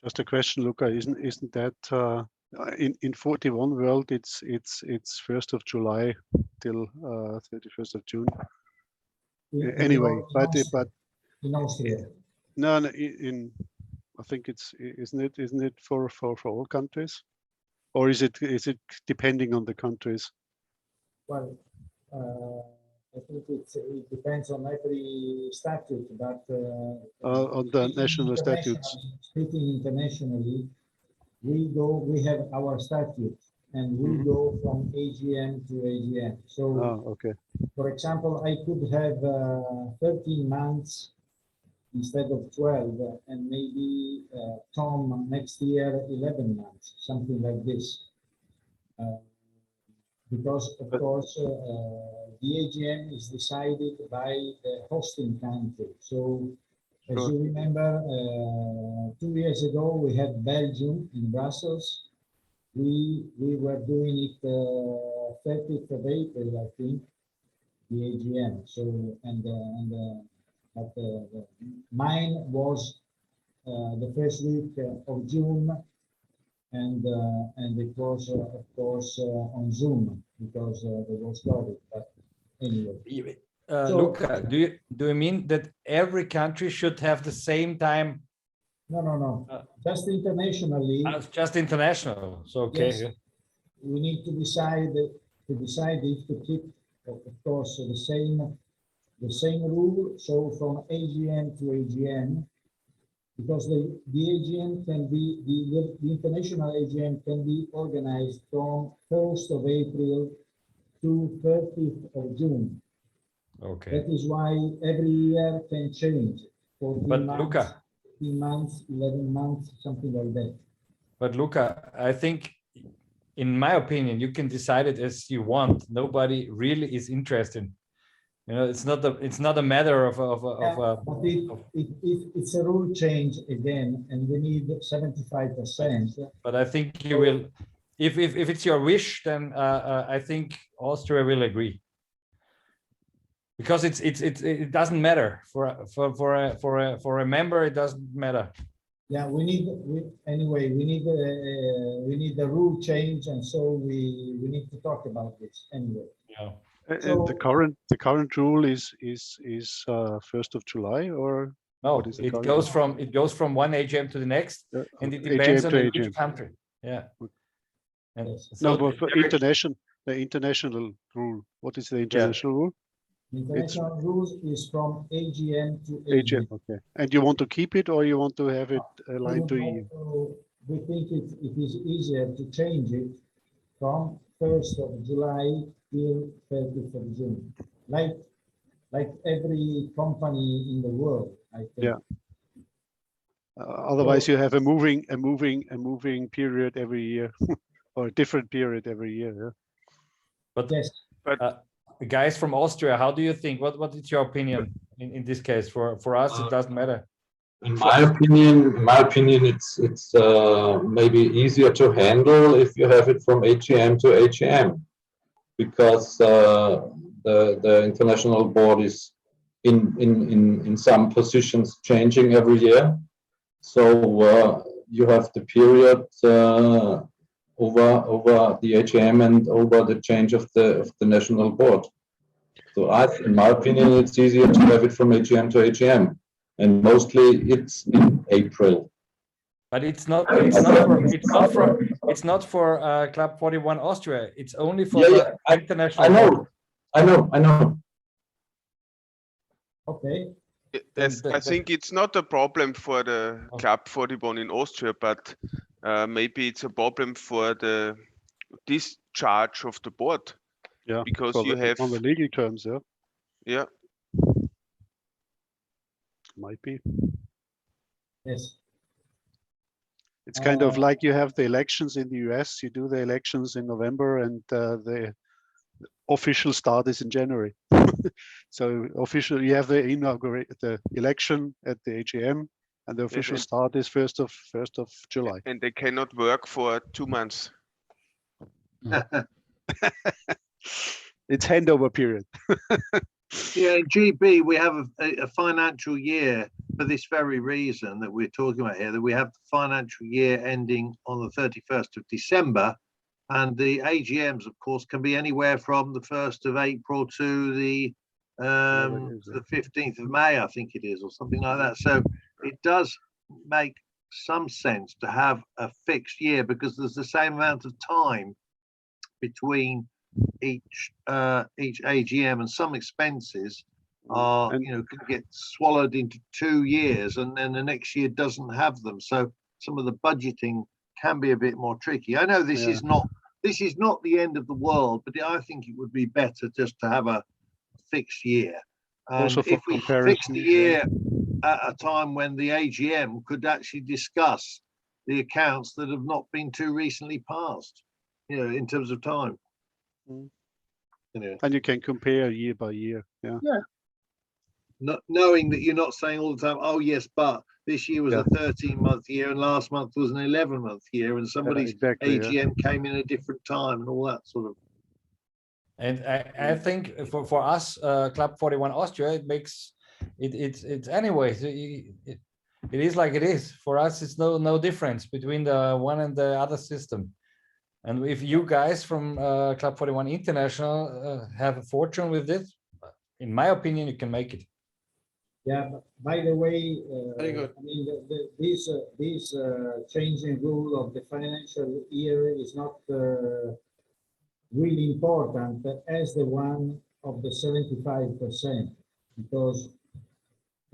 Just a question, Luca. Isn't that in 41 world? It's 1st of July till 31st of June. Anyway, but
in Austria.
No, in I think isn't it for all countries, or is it depending on the countries?
Well, I think it depends on every statute, but
On the national statutes.
Speaking internationally, we have our statute, and we go from AGM to AGM. So,
okay.
For example, I could have 13 months instead of 12, and maybe Tom next year 11 months, something like this. Because of course the AGM is decided by the hosting country. So as you remember, 2 years ago we had Belgium in Brussels. We were doing it 30th of April, I think, the AGM. So but mine was the first week of June. And it was, of course, on Zoom because there was COVID. But anyway,
Luca, do you mean that every country should have the same time?
No. Just internationally.
Just international. So okay.
Yes, we need to decide if to keep, of course, the same rule. So from AGM to AGM. Because the AGM can be, the international AGM can be organized from 1st of April to 30th of June.
Okay.
That is why every year can change.
But months. Luca,
15 months, 11 months, something like that.
But Luca, I think, in my opinion, you can decide it as you want. Nobody really is interested. You know, it's not a matter of
But it's a rule change again, and we need 75%.
But I think you will, if it's your wish, then I think Austria will agree, because it doesn't matter for a member. It doesn't matter.
Yeah, we need the rule change, and so we need to talk about this anyway.
Yeah.
And the current rule is 1st of July, or
no?
What is the
It
current
goes from one AGM to the next, and it
AGM
depends on
to
which
AGM.
country. Yeah. And
No,
so
but for the international rule. What is the international rule?
International rules is from AGM to
AGM.
AGM.
Okay. And you want to keep it, or you want to have it aligned to EU?
We think it is easier to change it from 1st of July till 30th of June, like every company in the world, I think.
Yeah. Otherwise, you have a moving period every year, or a different period every year. Yeah.
But
yes.
Guys from Austria, how do you think? What is your opinion in this case? For us, it doesn't matter.
In my opinion, it's maybe easier to handle if you have it from AGM to AGM, because the international board is in some positions changing every year. So you have the period over the AGM and over the change of the national board. So in my opinion, it's easier to have it from AGM to AGM, and mostly it's in April.
But it's not for Club 41 Austria. It's only for international.
I know.
Okay.
I think it's not a problem for the Club 41 in Austria, but maybe it's a problem for the discharge of the board.
Yeah,
because
you
have
on the legal terms. Yeah.
Yeah.
Might be.
Yes.
It's kind of like you have the elections in the US. You do the elections in November, and the official start is in January. So you have the election at the AGM, and the official start is 1st of July.
And they cannot work for 2 months.
It's handover period.
Yeah, in GB, we have a financial year for this very reason that we're talking about here, that we have the financial year ending on the 31st of December. And the AGMs, of course, can be anywhere from the 1st of April to the 15th of May, I think it is, or something like that. So it does make some sense to have a fixed year, because there's the same amount of time between each AGM, and some expenses are, can get swallowed into 2 years, and then the next year doesn't have them. So some of the budgeting can be a bit more tricky. I know this is not the end of the world, but I think it would be better just to have a fixed year.
Also for
if we fix the year at a time when the AGM could actually discuss the accounts that have not been too recently passed, in terms of time.
And you can compare year by year. Yeah.
Not knowing that you're not saying all the time, oh yes, but this year was a 13-month year and last month was an 11-month year, and somebody's AGM came in a different time and all that sort of.
And I think for us, Club 41 Austria, it makes it's anyway. It is like it is. For us, it's no difference between the one and the other system. And if you guys from Club 41 International have a fortune with this, in my opinion, you can make it.
Yeah, by the way,
very good.
I mean, this changing rule of the financial year is not really important as the one of the 75%, because,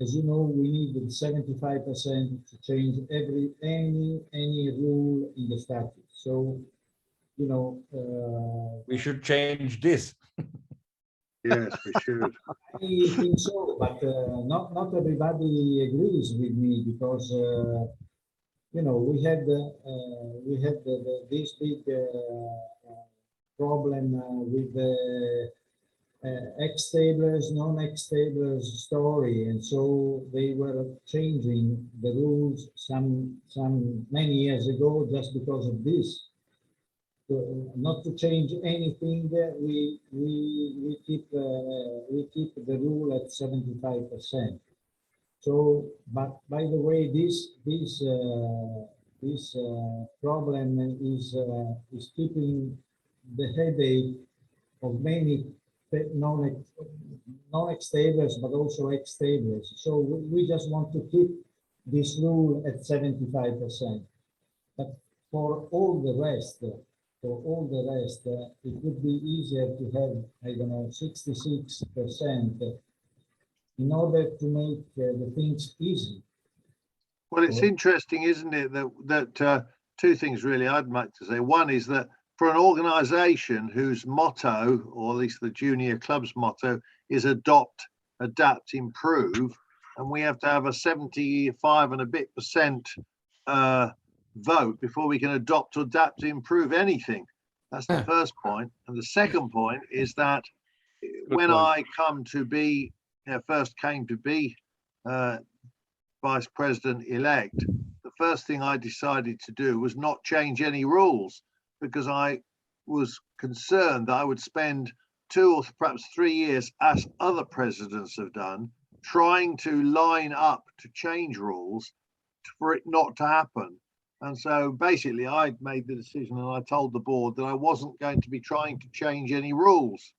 as you know, we need the 75% to change any rule in the statute. So,
we should change this.
Yes, we should.
I think so, but not everybody agrees with me because you know this big problem with the ex-tablers, non-ex-tablers story, and so they were changing the rules some many years ago just because of this. Not to change anything, we keep the rule at 75%. So, but by the way, this problem is keeping the headache of many non-ex-tablers, but also ex-tablers. So we just want to keep this rule at 75%. But for all the rest, it would be easier to have, I don't know, 66% in order to make the things easy.
Well, it's interesting, isn't it, that two things really I'd like to say. One is that for an organization whose motto, or at least the junior club's motto, is adopt, adapt, improve, and we have to have a 75 and a bit percent vote before we can adopt or adapt to improve anything. That's the first point. And the second point is that when I come to be, first came to be vice president elect, the first thing I decided to do was not change any rules, because I was concerned that I would spend 2 or perhaps 3 years, as other presidents have done, trying to line up to change rules for it not to happen. And so basically I made the decision, and I told the board that I wasn't going to be trying to change any rules.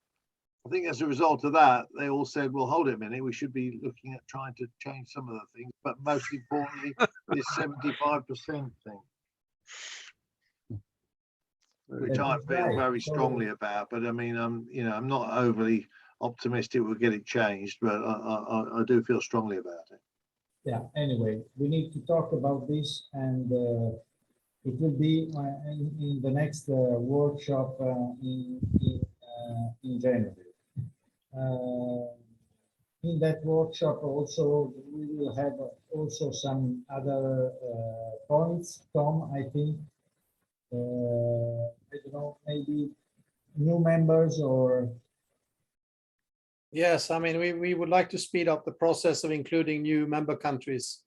I think as a result of that, they all said, well, hold it a minute, we should be looking at trying to change some of the things, but most importantly, this 75% thing, which I feel very strongly about. But I mean, I'm not overly optimistic we'll get it changed, but I do feel strongly about it.
Yeah, anyway, we need to talk about this, and it will be in the next workshop in January. In that workshop also, we will have also some other points, Tom, I think. I don't know, maybe new members or...
Yes, I mean, we would like to speed up the process of including new member countries.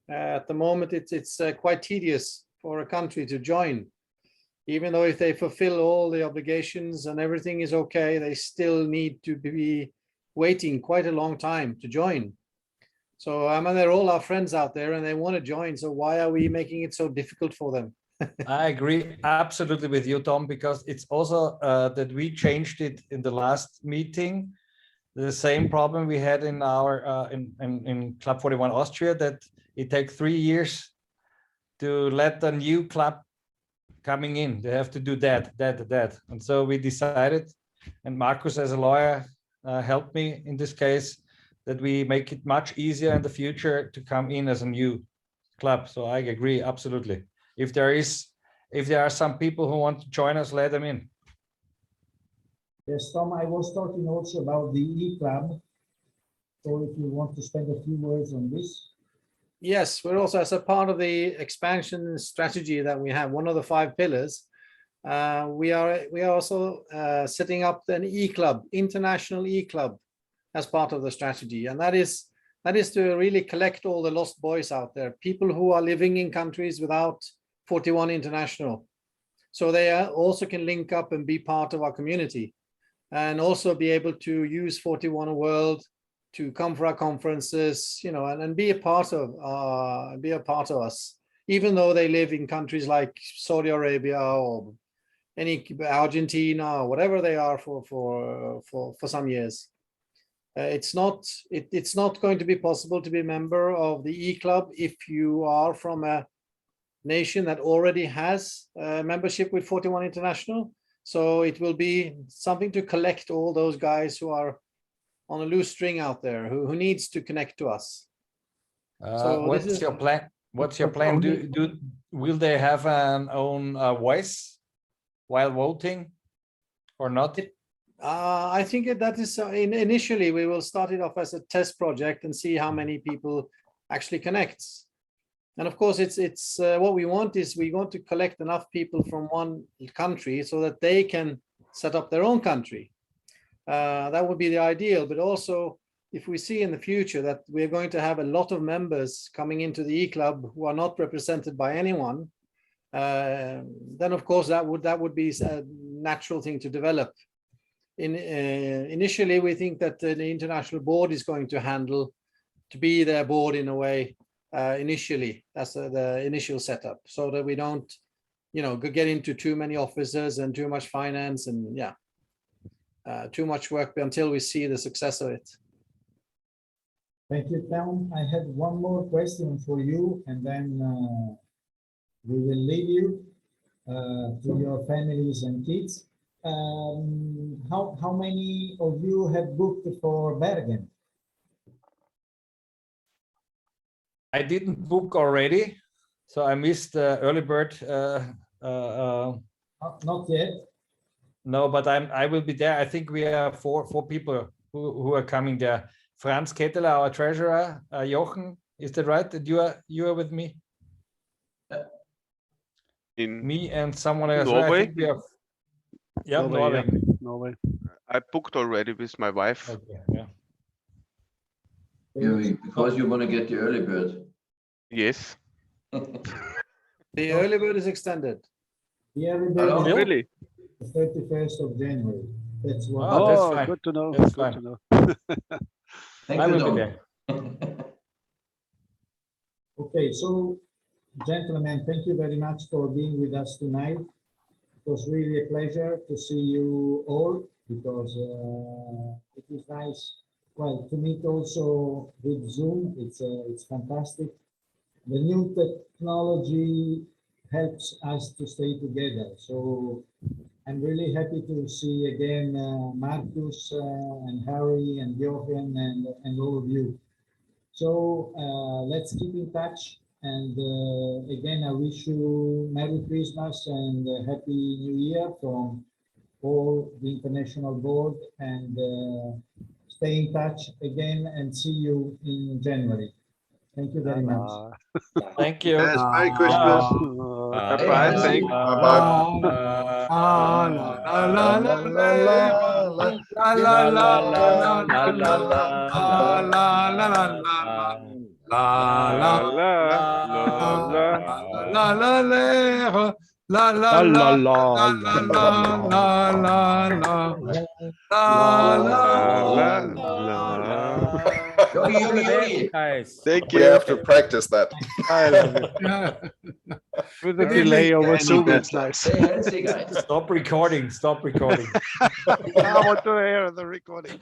At the moment, it's quite tedious for a country to join. Even though if they fulfill all the obligations and everything is okay, they still need to be waiting quite a long time to join. So I mean, they're all our friends out there and they want to join. So why are we making it so difficult for them?
I agree absolutely with you, Tom, because it's also that we changed it in the last meeting. The same problem we had in our in Club 41 Austria, that it takes 3 years to let the new club coming in. They have to do that. And so we decided, and Marcus as a lawyer helped me in this case, that we make it much easier in the future to come in as a new club. So I agree absolutely. If there are some people who want to join us, let them in.
Yes, Tom, I was talking also about the e-club. So if you want to spend a few words on this.
Yes, we're also, as a part of the expansion strategy that we have, one of the 5 pillars, we are also setting up an e-club, international e-club, as part of the strategy. And that is to really collect all the lost boys out there, people who are living in countries without 41 International. So they also can link up and be part of our community, and also be able to use 41 World to come for our conferences, and be a part of us, even though they live in countries like Saudi Arabia or any Argentina or whatever they are for some years. It's not going to be possible to be a member of the e-club if you are from a nation that already has membership with 41 International. So it will be something to collect all those guys who are on a loose string out there, who needs to connect to us. So
what's your plan? What's your plan? Will they have an own voice while voting or not?
I think that is initially we will start it off as a test project and see how many people actually connects. And of course, it's what we want is we want to collect enough people from one country so that they can set up their own country. That would be the ideal. But also, if we see in the future that we're going to have a lot of members coming into the e-club who are not represented by anyone, then of course that would be a natural thing to develop. Initially, we think that the international board is going to be their board in a way. Initially, that's the initial setup, so that we don't, get into too many officers and too much finance and too much work until we see the success of it.
Thank you, Tom. I have one more question for you, and then we will leave you to your families and kids. How many of you have booked for Bergen?
I didn't book already, so I missed the early bird.
Not yet.
No, but I will be there. I think we are four people who are coming there. Franz Ketteler, our treasurer, Jochen, is that right? That you are with me?
In
me and someone else.
Norway?
I think we have. Yeah, Norway.
Norway.
I booked already with my wife.
Okay, yeah.
Because you want to get the early bird.
Yes.
The early bird is extended.
The early bird
Oh,
is
really?
the 31st of January. That's what.
Oh, that's fine.
Good to know.
That's
Good
fine.
to know.
I will be there.
Okay, so gentlemen, thank you very much for being with us tonight. It was really a pleasure to see you all, because it is nice, well, to meet also with Zoom. It's fantastic. The new technology helps us to stay together. So I'm really happy to see again Marcus and Harry and Jochen and all of you. So let's keep in touch. And again, I wish you Merry Christmas and Happy New Year from all the International Board, and stay in touch again and see you in January. Thank you very much.
Thank you.
Yes, Merry Christmas.
Bye-bye. Thank you.
Thank you. We have to practice that.
I love it. With the delay over Zoom, it's nice.
Stay healthy, guys.
Stop recording. Stop recording.
I want to hear the recording.